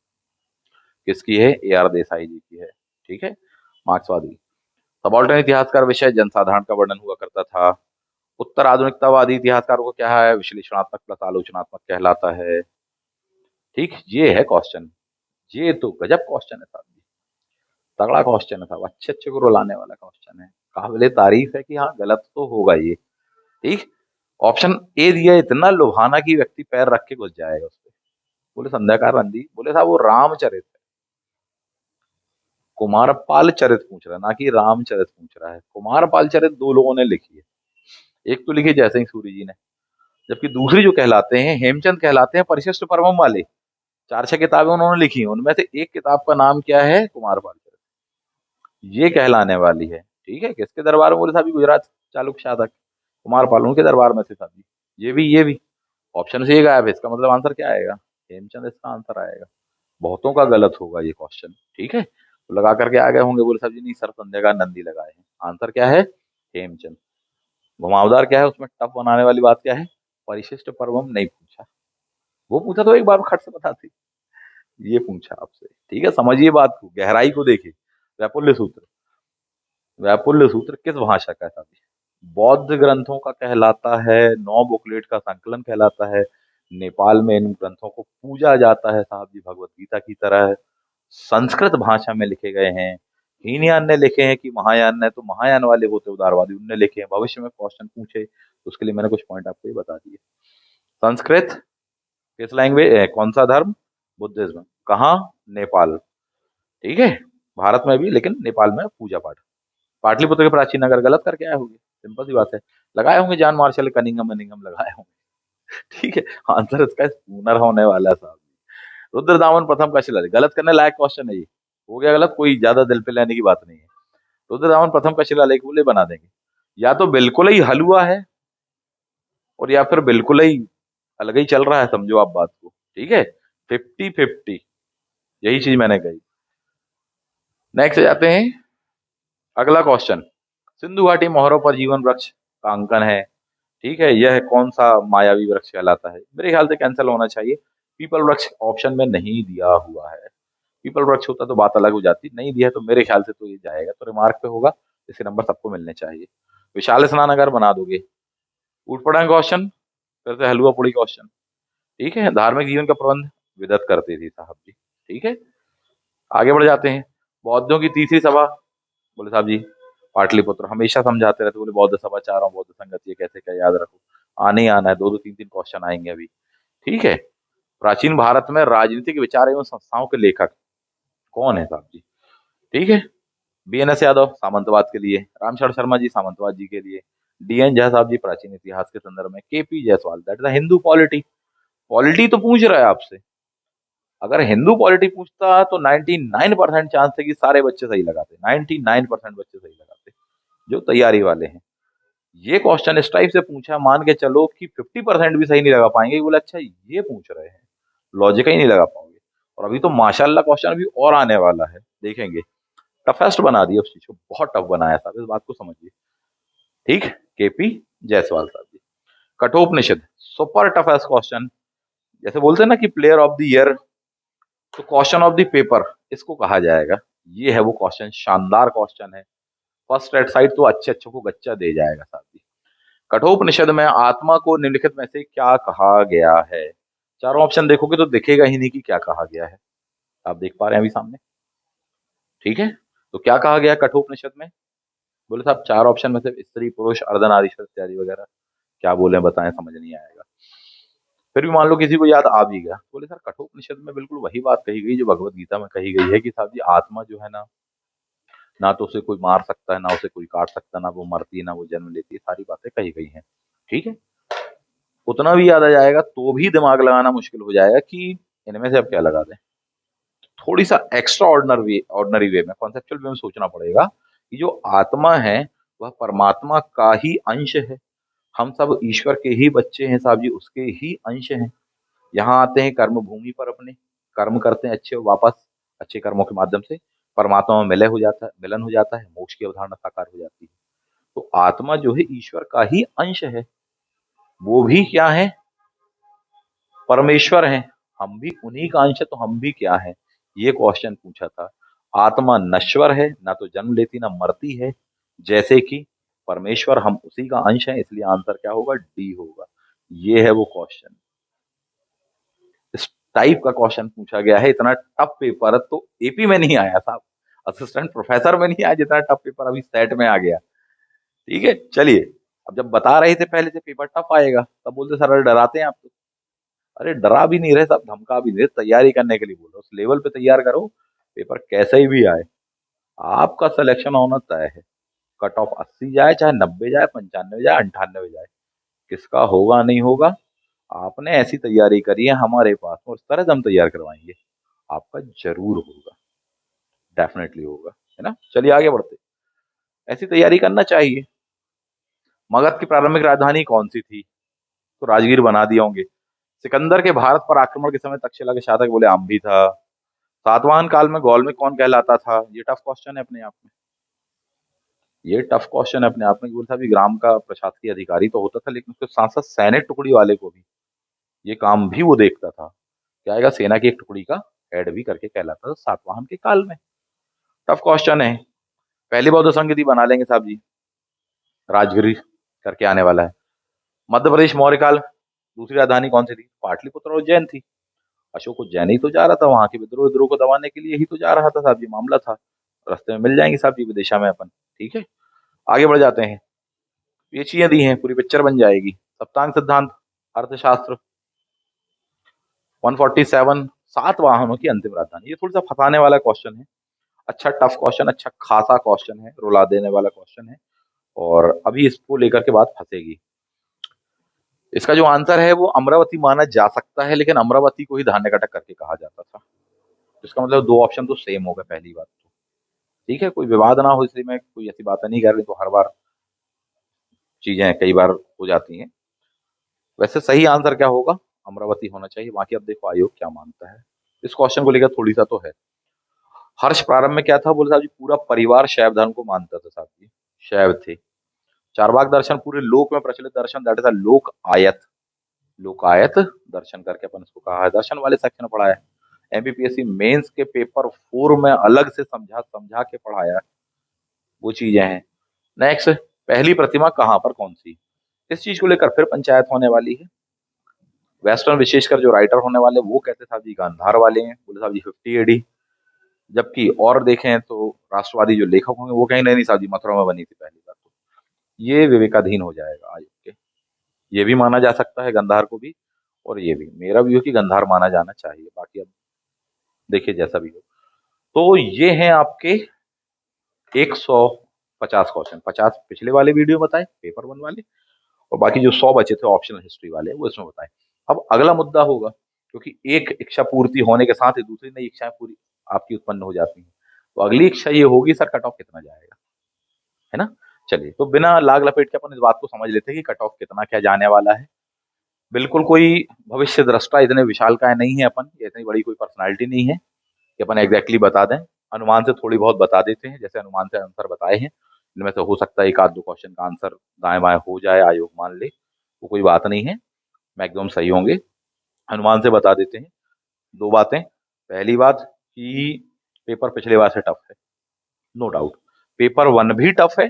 किसकी है? ए आर देसाई जी की है। ठीक है, मार्क्सवादी। सबाल्टर्न इतिहासकार विषय जनसाधारण का वर्णन हुआ करता था। उत्तर आधुनिकतावादी इतिहासकारों को क्या है? विश्लेषणात्मक प्लस आलोचनात्मक कहलाता है। ठीक, ये है क्वेश्चन। ये तो गजब क्वेश्चन है साहब जी, तगड़ा क्वेश्चन है साहब, अच्छे अच्छे को रुलाने वाला क्वेश्चन है, काबिले तारीफ है कि हाँ, गलत तो होगा ये। ठीक, ऑप्शन ए दिया, इतना लुभाना कि व्यक्ति पैर रख के घुस जाएगा उस पे। बोले संध्याकार रंदी, बोले साहब वो रामचरित है। कुमारपाल चरित पूछ रहा है, ना कि रामचरित पूछ रहा है। कुमारपाल चरित दो लोगों ने लिखी है, एक तो लिखी जयसिंह सूरी जी ने, जबकि दूसरी जो कहलाते हैं हेमचंद कहलाते हैं, परिशिष्ट परमम वाले। चार छह किताबें उन्होंने लिखी हैं, उनमें से एक किताब का नाम क्या है? कुमारपाल चरित, ये कहलाने वाली है। ठीक है, किसके दरबार में? बोले साहब गुजरात चालुक्य शासक कुमारपाल, उनके दरबार में थे साहब जी। ये भी ऑप्शन से ये गायब है, इसका मतलब आंसर क्या आएगा? हेमचंद इसका आंसर आएगा। बहुतों का गलत होगा ये क्वेश्चन। ठीक है, तो लगा करके आ गए होंगे, बोले साहब जी नहीं सर, संध्या नंदी लगाए हैं। आंसर क्या है? हेमचंद। घुमावदार क्या है उसमें, टफ बनाने वाली बात क्या है? परिशिष्ट पर्वम नहीं पूछा, वो पूछा तो एक बार खट से बताती, ये पूछा आपसे। ठीक है, समझिए बात को, गहराई को देखिए। वैपुल्य सूत्र, वैपुल्य सूत्र किस भाषा का है साहब जी? बौद्ध ग्रंथों का कहलाता है, 9 बुकलेट का संकलन कहलाता है। नेपाल में इन ग्रंथों को पूजा जाता है साहब जी, भगवत गीता की तरह। संस्कृत भाषा में लिखे गए हैं। हीनयान ने लिखे हैं कि महायान ने, तो महायान वाले होते उदारवादी, उनने लिखे हैं। भविष्य में क्वेश्चन पूछे तो उसके लिए मैंने कुछ पॉइंट आपको ये बता दिए। संस्कृत किस लैंग्वेज, कौन सा धर्म? बुद्धिज्म। कहाँ? नेपाल। ठीक है, भारत में भी, लेकिन नेपाल में पूजा पाठ। पाटलिपुत्र के प्राचीन नगर, गलत करके आए होंगे, सिंपल सी बात है। लगाए होंगे जॉन मार्शल, कनिंगम मनिंगम लगाए होंगे। ठीक है, आंसर इसका पूनर होने वाला है साहब। रुद्रदामन प्रथम का शिलालेख, गलत करने लायक क्वेश्चन है ये। हो गया गलत, कोई ज्यादा दिल पे लेने की बात नहीं है। रुद्रदामन प्रथम का शिलालेख बोले बना देंगे, या तो बिल्कुल ही हलुआ है, और या फिर बिल्कुल ही अलग ही चल रहा है, समझो आप बात को। ठीक है, 50-50, यही चीज मैंने कही। नेक्स्ट जाते हैं, अगला क्वेश्चन। सिंधु घाटी मोहरों पर जीवन वृक्ष का अंकन है। ठीक है, यह कौन सा मायावी वृक्ष कहलाता है? मेरे ख्याल से कैंसिल होना चाहिए, पीपल वृक्ष ऑप्शन में नहीं दिया हुआ है। पीपल वृक्ष होता तो बात अलग हो जाती, नहीं दिया तो मेरे ख्याल से तो ये जाएगा, तो रिमार्क पे होगा, इसके नंबर सबको मिलने चाहिए। विशाल स्नान अगर बना दोगे। ऊटपटांग क्वेश्चन, फिर से हलवा पूड़ी क्वेश्चन। ठीक है, धार्मिक जीवन का प्रबंध विदत करती थी साहब जी। ठीक है, आगे बढ़ जाते हैं। बौद्धों की तीसरी सभा, बोले साहब जी पाटलिपुत्र। हमेशा समझाते रहते, बोले बौद्ध सभा चाह रहा हूँ, बौद्ध संगति है, कैसे क्या याद रखो। आने ही आना है, दो दो तीन तीन क्वेश्चन आएंगे अभी। ठीक है, प्राचीन भारत में राजनीतिक विचार एवं संस्थाओं के लेखक कौन है साहब जी? ठीक है, बीएनएस यादव सामंतवाद के लिए, रामशरण शर्मा जी सामंतवाद जी के लिए, डीएन झा साहब जी प्राचीन इतिहास के संदर्भ में, KP Jaiswal that is Hindu polity. Polity तो पूछ रहा है आपसे, अगर हिंदू पॉलिटी पूछता तो 99% चांस है कि सारे बच्चे सही लगाते, 99% बच्चे सही लगाते जो तैयारी वाले हैं। ये क्वेश्चन इस टाइप से पूछा, मान के चलो कि 50% भी सही नहीं लगा पाएंगे, बोले अच्छा ये पूछ रहे हैं, लॉजिक ही नहीं लगा पाओगे। और अभी तो माशाल्लाह क्वेश्चन अभी और आने वाला है, देखेंगे। टफेस्ट बना दिया उस चीज को, बहुत टफ बनाया साहब, इस बात को समझिए। ठीक, केपी जायसवाल साहब ji. Kathopanishad, super toughest question. जैसे बोलते हैं ना कि प्लेयर ऑफ द ईयर, तो क्वेश्चन ऑफ द पेपर इसको कहा जाएगा। ये है वो क्वेश्चन, शानदार क्वेश्चन है। फर्स्ट रेड साइड तो अच्छे अच्छों को गच्चा दे जाएगा साहब जी। कठोपनिषद में आत्मा को निम्नलिखित में से क्या कहा गया है? चारों ऑप्शन देखोगे तो दिखेगा ही नहीं कि क्या कहा गया है। आप देख पा रहे हैं अभी सामने। ठीक है, तो क्या कहा गया कठोपनिषद में? बोले साहब चार ऑप्शन में से स्त्री पुरुष अर्धनारीश्वर इत्यादि वगैरह, क्या बोले बताएं, समझ नहीं आएगा। फिर भी मान लो किसी को याद आ भी गया, बोले सर कठोपनिषद में बिल्कुल वही बात कही गई जो भगवत गीता में कही गई है कि साहब जी आत्मा जो है ना, ना तो उसे कोई मार सकता है, ना उसे कोई काट सकता, ना वो मरती है, ना वो जन्म लेती है, सारी बातें कही गई हैं। ठीक है, उतना भी याद आ जाएगा तो भी दिमाग लगाना मुश्किल हो जाएगा कि इनमें से अब क्या लगा दें। थोड़ी सा एक्स्ट्रा ऑर्डिनरी वे में, कॉन्सेप्चुअल वे में सोचना पड़ेगा कि जो आत्मा है वह परमात्मा का ही अंश है। हम सब ईश्वर के ही बच्चे हैं साहब जी, उसके ही अंश हैं। यहाँ आते हैं कर्म भूमि पर, अपने कर्म करते हैं अच्छे, वापस अच्छे कर्मों के माध्यम से परमात्मा में मिलन हो जाता है, मोक्ष की अवधारणा साकार हो जाती है। तो आत्मा जो है ईश्वर का ही अंश है। वो भी क्या है? परमेश्वर हैं। हम भी उन्हीं का अंश है, तो हम भी क्या है? ये क्वेश्चन पूछा था। आत्मा नश्वर है, ना तो जन्म लेती ना मरती है, जैसे कि परमेश्वर हम उसी का अंश है, इसलिए आंसर क्या होगा? डी होगा। ये है वो क्वेश्चन। इस टाइप का क्वेश्चन पूछा गया है। इतना टफ पेपर तो एपी में नहीं आया साहब, असिस्टेंट प्रोफेसर में नहीं आया, जितना टफ पेपर अभी सेट में आ गया। ठीक है, चलिए। अब जब बता रहे थे पहले से पेपर टफ आएगा, तब बोलते सर डराते हैं आप तो। अरे डरा भी नहीं रहे साहब, धमका भी नहीं रहे, तैयारी करने के लिए बोल रहे, उस लेवल पे तैयार करो, पेपर कैसे ही भी आए, आपका सिलेक्शन होना तय है। कट ऑफ 80 जाए, चाहे 90 जाए, 95 जाए, 98 जाए, किसका होगा नहीं होगा। आपने ऐसी तैयारी करी है हमारे पास, और उस तरह से हम तैयार करवाएंगे, आपका जरूर होगा, डेफिनेटली होगा, है ना। चलिए आगे बढ़ते, ऐसी तैयारी करना चाहिए। मगध की प्रारंभिक राजधानी कौन सी थी? तो राजगीर बना दिए होंगे। सिकंदर के भारत पर आक्रमण के समय तक्षशिला के शासक, बोले आम्भी था। सातवाहन काल में गौल में कौन कहलाता था? ये टफ क्वेश्चन है अपने आप में, ये टफ क्वेश्चन है अपने आप में। बोलता भी ग्राम का प्रशासकीय अधिकारी तो होता था, लेकिन उसके साथ साथ सैनिक टुकड़ी वाले को भी ये काम भी वो देखता था। क्या आएगा? सेना की एक टुकड़ी का हेड भी करके कहलाता था सातवाहन के काल में। टफ क्वेश्चन है। पहली बौद्ध संघ बना लेंगे साहब जी, राजगिरी करके आने वाला है। मध्य प्रदेश मौर्य काल दूसरी राजधानी कौन सी थी? पाटलिपुत्र और उज्जैन थी। अशोक उज्जैन ही तो जा रहा था, वहां के विद्रोह को दबाने के लिए ही तो जा रहा था साहब जी, मामला था। रास्ते में मिल जाएंगे साहब जी विदिशा में अपन। ठीक है, आगे बढ़ जाते हैं। ये चीजें दी हैं, पूरी पिक्चर बन जाएगी। सप्तांग सिद्धांत, अर्थशास्त्र, 147, सात वाहनों की अंतिम राजधानी। ये थोड़ा सा फंसाने वाला क्वेश्चन है। अच्छा टफ क्वेश्चन, अच्छा खासा क्वेश्चन है, रुला देने वाला क्वेश्चन है, और अभी इसको लेकर के बात फंसेगी। इसका जो आंसर है वो अमरावती माना जा सकता है, लेकिन अमरावती को ही धान्य कटक करके कहा जाता था। इसका मतलब दो ऑप्शन तो सेम हो गए, पहली बात तो। ठीक है, कोई विवाद ना हो, इसलिए मैं कोई ऐसी बातें नहीं कर रही, तो हर बार चीजें कई बार हो जाती हैं। वैसे सही आंसर क्या होगा? अमरावती होना चाहिए। बाकी अब देखो आयोग क्या मानता है। इस क्वेश्चन को लेकर थोड़ी सा तो है। हर्ष प्रारंभ में क्या था? बोले साहब जी पूरा परिवार शैव धर्म को मानता था साहब जी, शैव थे। चारवाक दर्शन पूरे लोक में प्रचलित दर्शन, दैट इज लोक आयत। लोकायत दर्शन करके अपन इसको कहा है, दर्शन वाले सेक्शन में पढ़ाया है। एमपीपीएससी मेंस के पेपर 4 में अलग से समझा समझा के पढ़ाया है, वो चीजें हैं। नेक्स्ट, पहली प्रतिमा कहां पर कौन सी? इस चीज को लेकर फिर पंचायत होने वाली है। वेस्टर्न विशेषकर जो राइटर होने वाले वो कहते साहब जी गांधार वाले हैं, बोले साहब जी 50 एडी। जबकि और देखें तो राष्ट्रवादी जो लेखक होंगे वो कहेंगे नहीं नहीं साहब जी मथुरा में बनी थी पहली बार। तो ये विवेकाधीन हो जाएगा आयोग के। ये भी माना जा सकता है गंधार को भी, और ये भी मेरा भी हो कि गंधार माना जाना चाहिए, बाकी अब देखिए जैसा भी हो। तो ये हैं आपके 150 क्वेश्चन, 50 पिछले वाले वीडियो बताए पेपर वन वाले, और बाकी जो 100 बचे थे ऑप्शनल हिस्ट्री वाले वो इसमें बताए। अब अगला मुद्दा होगा, क्योंकि एक इच्छा पूर्ति होने के साथ ही दूसरी नई इच्छाएं पूरी आपकी उत्पन्न हो जाती हैं। तो अगली इच्छा ये होगी सर कट ऑफ कितना जाएगा, है ना। चलिए तो बिना लाग लपेट के अपन इस बात को समझ लेते हैं कि कट ऑफ कितना क्या जाने वाला है। बिल्कुल कोई भविष्य दृष्टा इतने विशालकाय नहीं है अपन, ये इतनी बड़ी कोई पर्सनालिटी नहीं है कि अपन एग्जैक्टली बता दें। अनुमान से थोड़ी बहुत बता देते हैं, जैसे अनुमान से आंसर बताए हैं, इनमें से हो सकता है एक आध दो क्वेश्चन का आंसर दाएं बाएं हो जाए, आयोग मान ले, वो कोई बात नहीं है, मैक्सिमम सही होंगे। अनुमान से बता देते हैं। दो बातें, पहली बात कि पेपर पिछले बार से टफ है, नो डाउट। पेपर वन भी टफ है,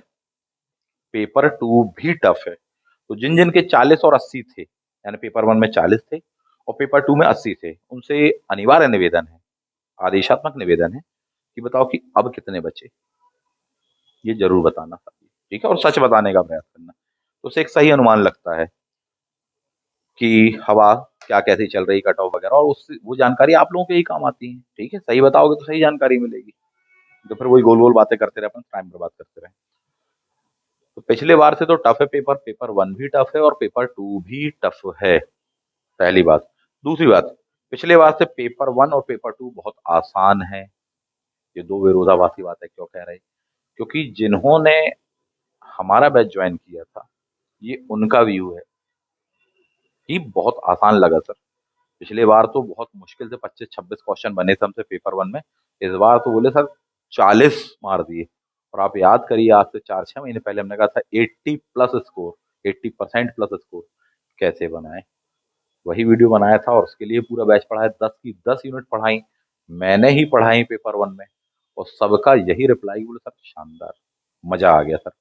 पेपर टू भी टफ है। तो जिन जिन के 40 और 80 थे, यानी पेपर वन में 40 थे और पेपर टू में 80 थे, उनसे अनिवार्य निवेदन है, आदेशात्मक निवेदन है कि बताओ कि अब कितने बचे, ये जरूर बताना चाहिए, ठीक है, और सच बताने का प्रयास करना। तो उससे एक सही अनुमान लगता है कि हवा क्या कैसी चल रही, कट ऑफ वगैरह, और उससे वो जानकारी आप लोगों के ही काम आती है, ठीक है, सही बताओगे तो सही जानकारी मिलेगी। तो फिर वही गोल गोल बातें करते रहे अपन, टाइम बर्बाद करते रहे। तो पिछले बार से तो टफ है पेपर, पेपर वन भी टफ है और पेपर टू भी टफ है, पहली बात। दूसरी बात, पिछले बार से पेपर वन और पेपर टू बहुत आसान है। ये दो विरोधाभासी बात है, क्यों कह रहे, क्योंकि जिन्होंने हमारा बैच ज्वाइन किया था, ये उनका व्यू है कि बहुत आसान लगा सर। पिछले बार तो बहुत मुश्किल से 25-26 क्वेश्चन बने थे हमसे पेपर वन में, इस बार तो बोले सर 40 मार दिए। और आप याद करिए आज से 4-6 महीने पहले हमने कहा था 80 प्लस स्कोर, 80% प्लस स्कोर कैसे बनाए। वही वीडियो बनाया था और उसके लिए पूरा बैच पढ़ाया, 10 की 10 यूनिट पढ़ाई मैंने ही पढ़ाई पेपर वन में, और सबका यही रिप्लाई, बोले सर शानदार, मजा आ गया सर।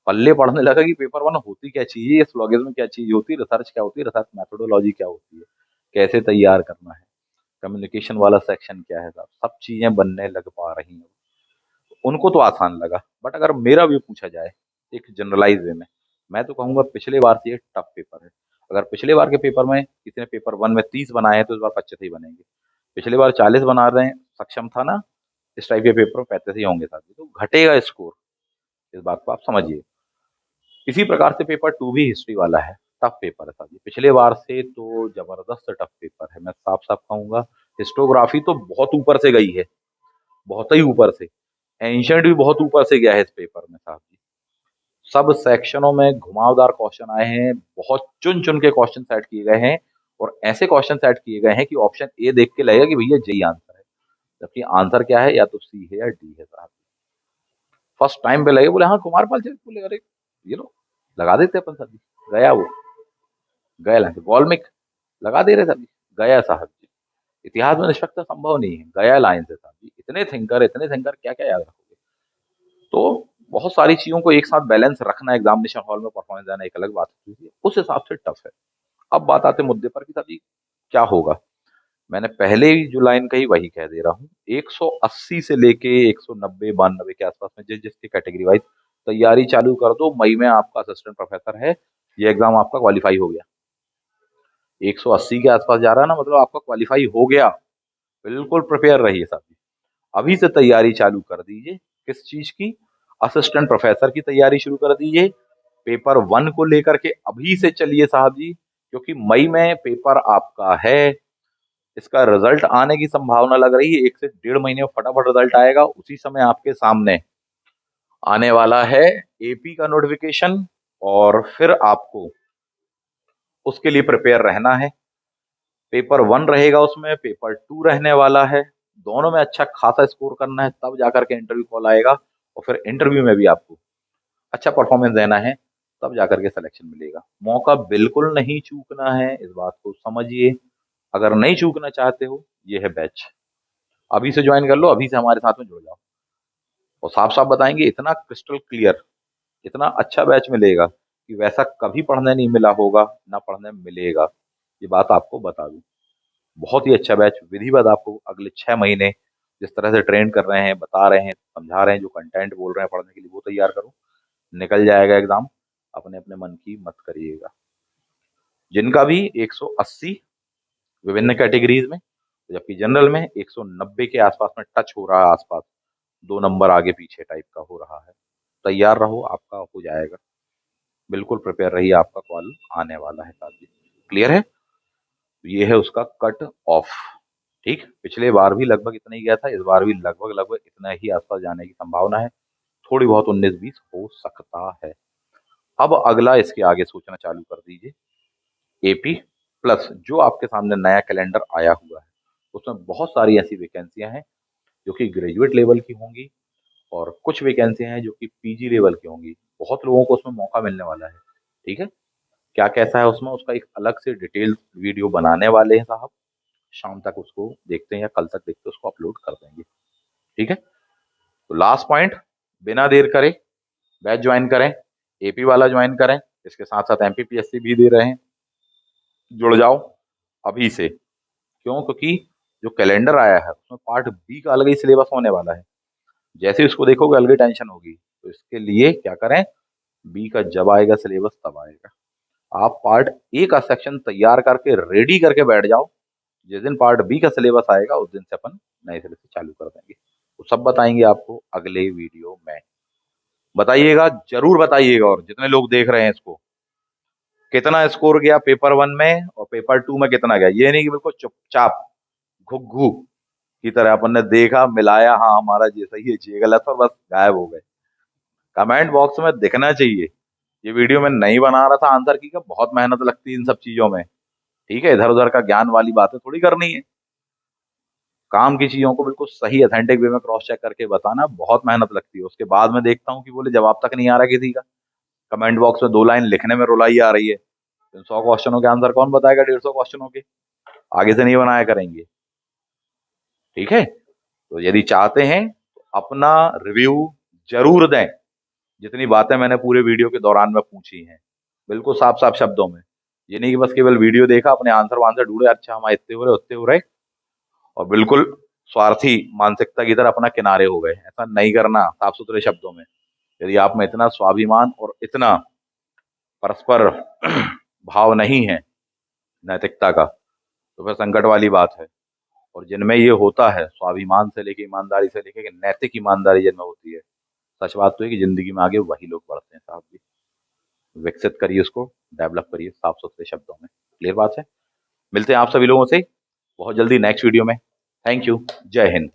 पल्ले पढ़ने लगा कि पेपर वन होती क्या चीज है, ये स्लॉगिज्म क्या चीज होती है, रिसर्च क्या होती है, रिसर्च मेथोडोलॉजी क्या होती है, कैसे तैयार करना है, कम्युनिकेशन वाला सेक्शन क्या है, साहब सब चीजें बनने लग पा रही हैं। उनको तो आसान लगा, बट अगर मेरा व्यू पूछा जाए एक जनरलाइज वे में, मैं तो कहूंगा पिछले बार से ये टफ पेपर है। अगर पिछले बार के पेपर में किसी ने पेपर वन में 30 बनाए हैं तो इस बार 25 ही बनेंगे। पिछले बार 40 बना रहे हैं, सक्षम था ना, इस टाइप के पेपर 35 ही होंगे साथी, तो घटेगा स्कोर, इस बात को आप समझिए। इसी प्रकार से पेपर टू भी हिस्ट्री वाला है, टफ पेपर है साथी, पिछले बार से तो जबरदस्त टफ पेपर है, मैं साफ साफ कहूंगा। हिस्टोग्राफी तो बहुत ऊपर से गई है, बहुत ही ऊपर से। एंशंट भी बहुत ऊपर से गया है इस पेपर में साहब जी। सब सेक्शनों में घुमावदार क्वेश्चन आए हैं, बहुत चुन चुन के क्वेश्चन सेट किए गए हैं, और ऐसे क्वेश्चन सेट किए गए हैं कि ऑप्शन ए देख के लगेगा कि भैया यही आंसर है, जबकि आंसर क्या है, या तो सी है या डी है साहब। फर्स्ट टाइम पे लगे, बोले हाँ कुमारपाल जी, बोले अरे ये लो लगा देते अपन सर जी, गया वो, गया लाइन से वॉल्मिक लगा दे रहे सर जी, गया साहब जी। इतिहास में निष्पक्षता संभव नहीं है, गया लाइन से साहब जी, इतने थिंकर क्या क्या याद रखोगे। तो बहुत सारी चीजों को एक साथ बैलेंस रखना एग्जामिनेशन हॉल में परफॉर्मेंस देना एक अलग बात होती है, उस हिसाब से टफ है। अब बात आते मुद्दे पर कि साहब जी क्या होगा। मैंने पहले ही जो लाइन कही वही कह दे रहा हूँ, 180 से लेके 190 92 के आसपास में जिस जिसकी कैटेगरी वाइज तैयारी चालू कर दो, मई में आपका असिस्टेंट प्रोफेसर है, ये एग्जाम आपका क्वालिफाई हो गया। 180 के आसपास जा रहा है ना, मतलब आपका क्वालिफाई हो गया। बिल्कुल प्रिपेयर रहिए साहब, अभी से तैयारी चालू कर दीजिए। किस चीज की, असिस्टेंट प्रोफेसर की तैयारी शुरू कर दीजिए। पेपर वन को लेकर के अभी से चलिए साहब जी, क्योंकि मई में पेपर आपका है। इसका रिजल्ट आने की संभावना लग रही है 1 से 1.5 महीने में फटाफट रिजल्ट आएगा, उसी समय आपके सामने आने वाला है एपी का नोटिफिकेशन, और फिर आपको उसके लिए प्रिपेयर रहना है। पेपर वन रहेगा, उसमें पेपर टू रहने वाला है, दोनों में अच्छा खासा स्कोर करना है, तब जाकर के इंटरव्यू कॉल आएगा, और फिर इंटरव्यू में भी आपको अच्छा परफॉर्मेंस देना है, तब जाकर के सिलेक्शन मिलेगा। मौका बिल्कुल नहीं चूकना है, इस बात को समझिए। अगर नहीं चूकना चाहते हो, ये है बैच, अभी से ज्वाइन कर लो, अभी से हमारे साथ में जुड़ जाओ, और साफ साफ बताएंगे, इतना क्रिस्टल क्लियर, इतना अच्छा बैच मिलेगा कि वैसा कभी पढ़ने नहीं मिला होगा, ना पढ़ने मिलेगा। ये बात आपको बता दूं। बहुत ही अच्छा बैच, विधिवत आपको अगले 6 महीने जिस तरह से ट्रेन कर रहे हैं, बता रहे हैं, समझा रहे हैं, जो कंटेंट बोल रहे हैं पढ़ने के लिए वो तैयार करो, निकल जाएगा एग्जाम। अपने अपने मन की मत करिएगा। जिनका भी 180 विभिन्न कैटेगरीज में, जबकि जनरल में 190 के आसपास में टच हो रहा है, आसपास 2 नंबर आगे पीछे टाइप का हो रहा है, तैयार रहो, आपका हो जाएगा। बिल्कुल प्रिपेयर रहिए, आपका कॉल आने वाला है साहब जी। क्लियर है? ये है उसका कट ऑफ। ठीक, पिछले बार भी लगभग इतना ही गया था, इस बार भी लगभग लगभग इतना ही आसपास जाने की संभावना है। थोड़ी बहुत 19-20 हो सकता है। अब अगला इसके आगे सोचना चालू कर दीजिए। एपी प्लस जो आपके सामने नया कैलेंडर आया हुआ है, उसमें बहुत सारी ऐसी वैकेंसियां हैं जो कि ग्रेजुएट लेवल की होंगी, और कुछ वैकेंसियां हैं जो कि पीजी लेवल की होंगी। बहुत लोगों को उसमें मौका मिलने वाला है। ठीक है, क्या कैसा है उसमें, उसका एक अलग से डिटेल वीडियो बनाने वाले हैं साहब। शाम तक उसको देखते हैं या कल तक देखते हैं, उसको अपलोड कर देंगे। ठीक है, तो लास्ट पॉइंट, बिना देर करे बैच ज्वाइन करें, एपी वाला ज्वाइन करें, इसके साथ साथ एमपीपीएससी भी दे रहे हैं, जुड़ जाओ अभी से। क्यों? क्योंकि जो कैलेंडर आया है उसमें पार्ट बी का अलग ही सिलेबस होने वाला है। जैसे ही उसको देखोगे अलग ही टेंशन होगी, तो इसके लिए क्या करें, बी का जब आएगा सिलेबस तब आएगा। आप पार्ट ए का सेक्शन तैयार करके रेडी करके बैठ जाओ। जिस दिन पार्ट बी का सिलेबस आएगा उस दिन से अपन नए सिरे से चालू कर देंगे। तो सब बताएंगे आपको अगले वीडियो में। बताइएगा, जरूर बताइएगा। और जितने लोग देख रहे हैं इसको, कितना स्कोर गया पेपर 1 में और पेपर 2 में कितना गया, ये नहीं कि बिल्कुल चुपचाप घुग्घू की तरह अपन ने देखा, मिलाया, हाँ हमारा ये सही है ये गलत, और बस गायब हो गए। कमेंट बॉक्स में दिखना चाहिए। ये वीडियो मैं नहीं बना रहा था आंसर की का, बहुत मेहनत लगती है इन सब चीजों में। ठीक है, इधर उधर का ज्ञान वाली बातें थोड़ी करनी है। काम की चीजों को बिल्कुल सही अथेंटिक वे में क्रॉस चेक करके बताना बहुत मेहनत लगती है। उसके बाद में देखता हूँ कि बोले जवाब तक नहीं आ रहा किसी का, कमेंट बॉक्स में 2 लाइन लिखने में रुलाई आ रही है। 100 क्वेश्चनों के आंसर कौन बताएगा? 150 क्वेश्चनों के आगे से नहीं बनाया करेंगे। ठीक है, तो यदि चाहते हैं तो अपना रिव्यू जरूर दें। जितनी बातें मैंने पूरे वीडियो के दौरान में पूछी हैं, बिल्कुल साफ साफ शब्दों में। ये नहीं कि बस केवल वीडियो देखा, अपने आंसर वांसर ढूंढे, अच्छा हमारे इतने हो रहे उतने हो रहे, और बिल्कुल स्वार्थी मानसिकता की तरह अपना किनारे हो गए। ऐसा नहीं करना। साफ सुथरे शब्दों में, यदि आप में इतना स्वाभिमान और इतना परस्पर भाव नहीं है नैतिकता का, तो फिर संकट वाली बात है। और जिनमें ये होता है, स्वाभिमान से लेके ईमानदारी से लेके नैतिक ईमानदारी जिनमें होती है, सच बात तो है कि जिंदगी में आगे वही लोग बढ़ते हैं साहब जी। विकसित करिए उसको, डेवलप करिए साफ सुथरे शब्दों में। क्लियर बात है? मिलते हैं आप सभी लोगों से बहुत जल्दी नेक्स्ट वीडियो में। Thank you. जय हिंद।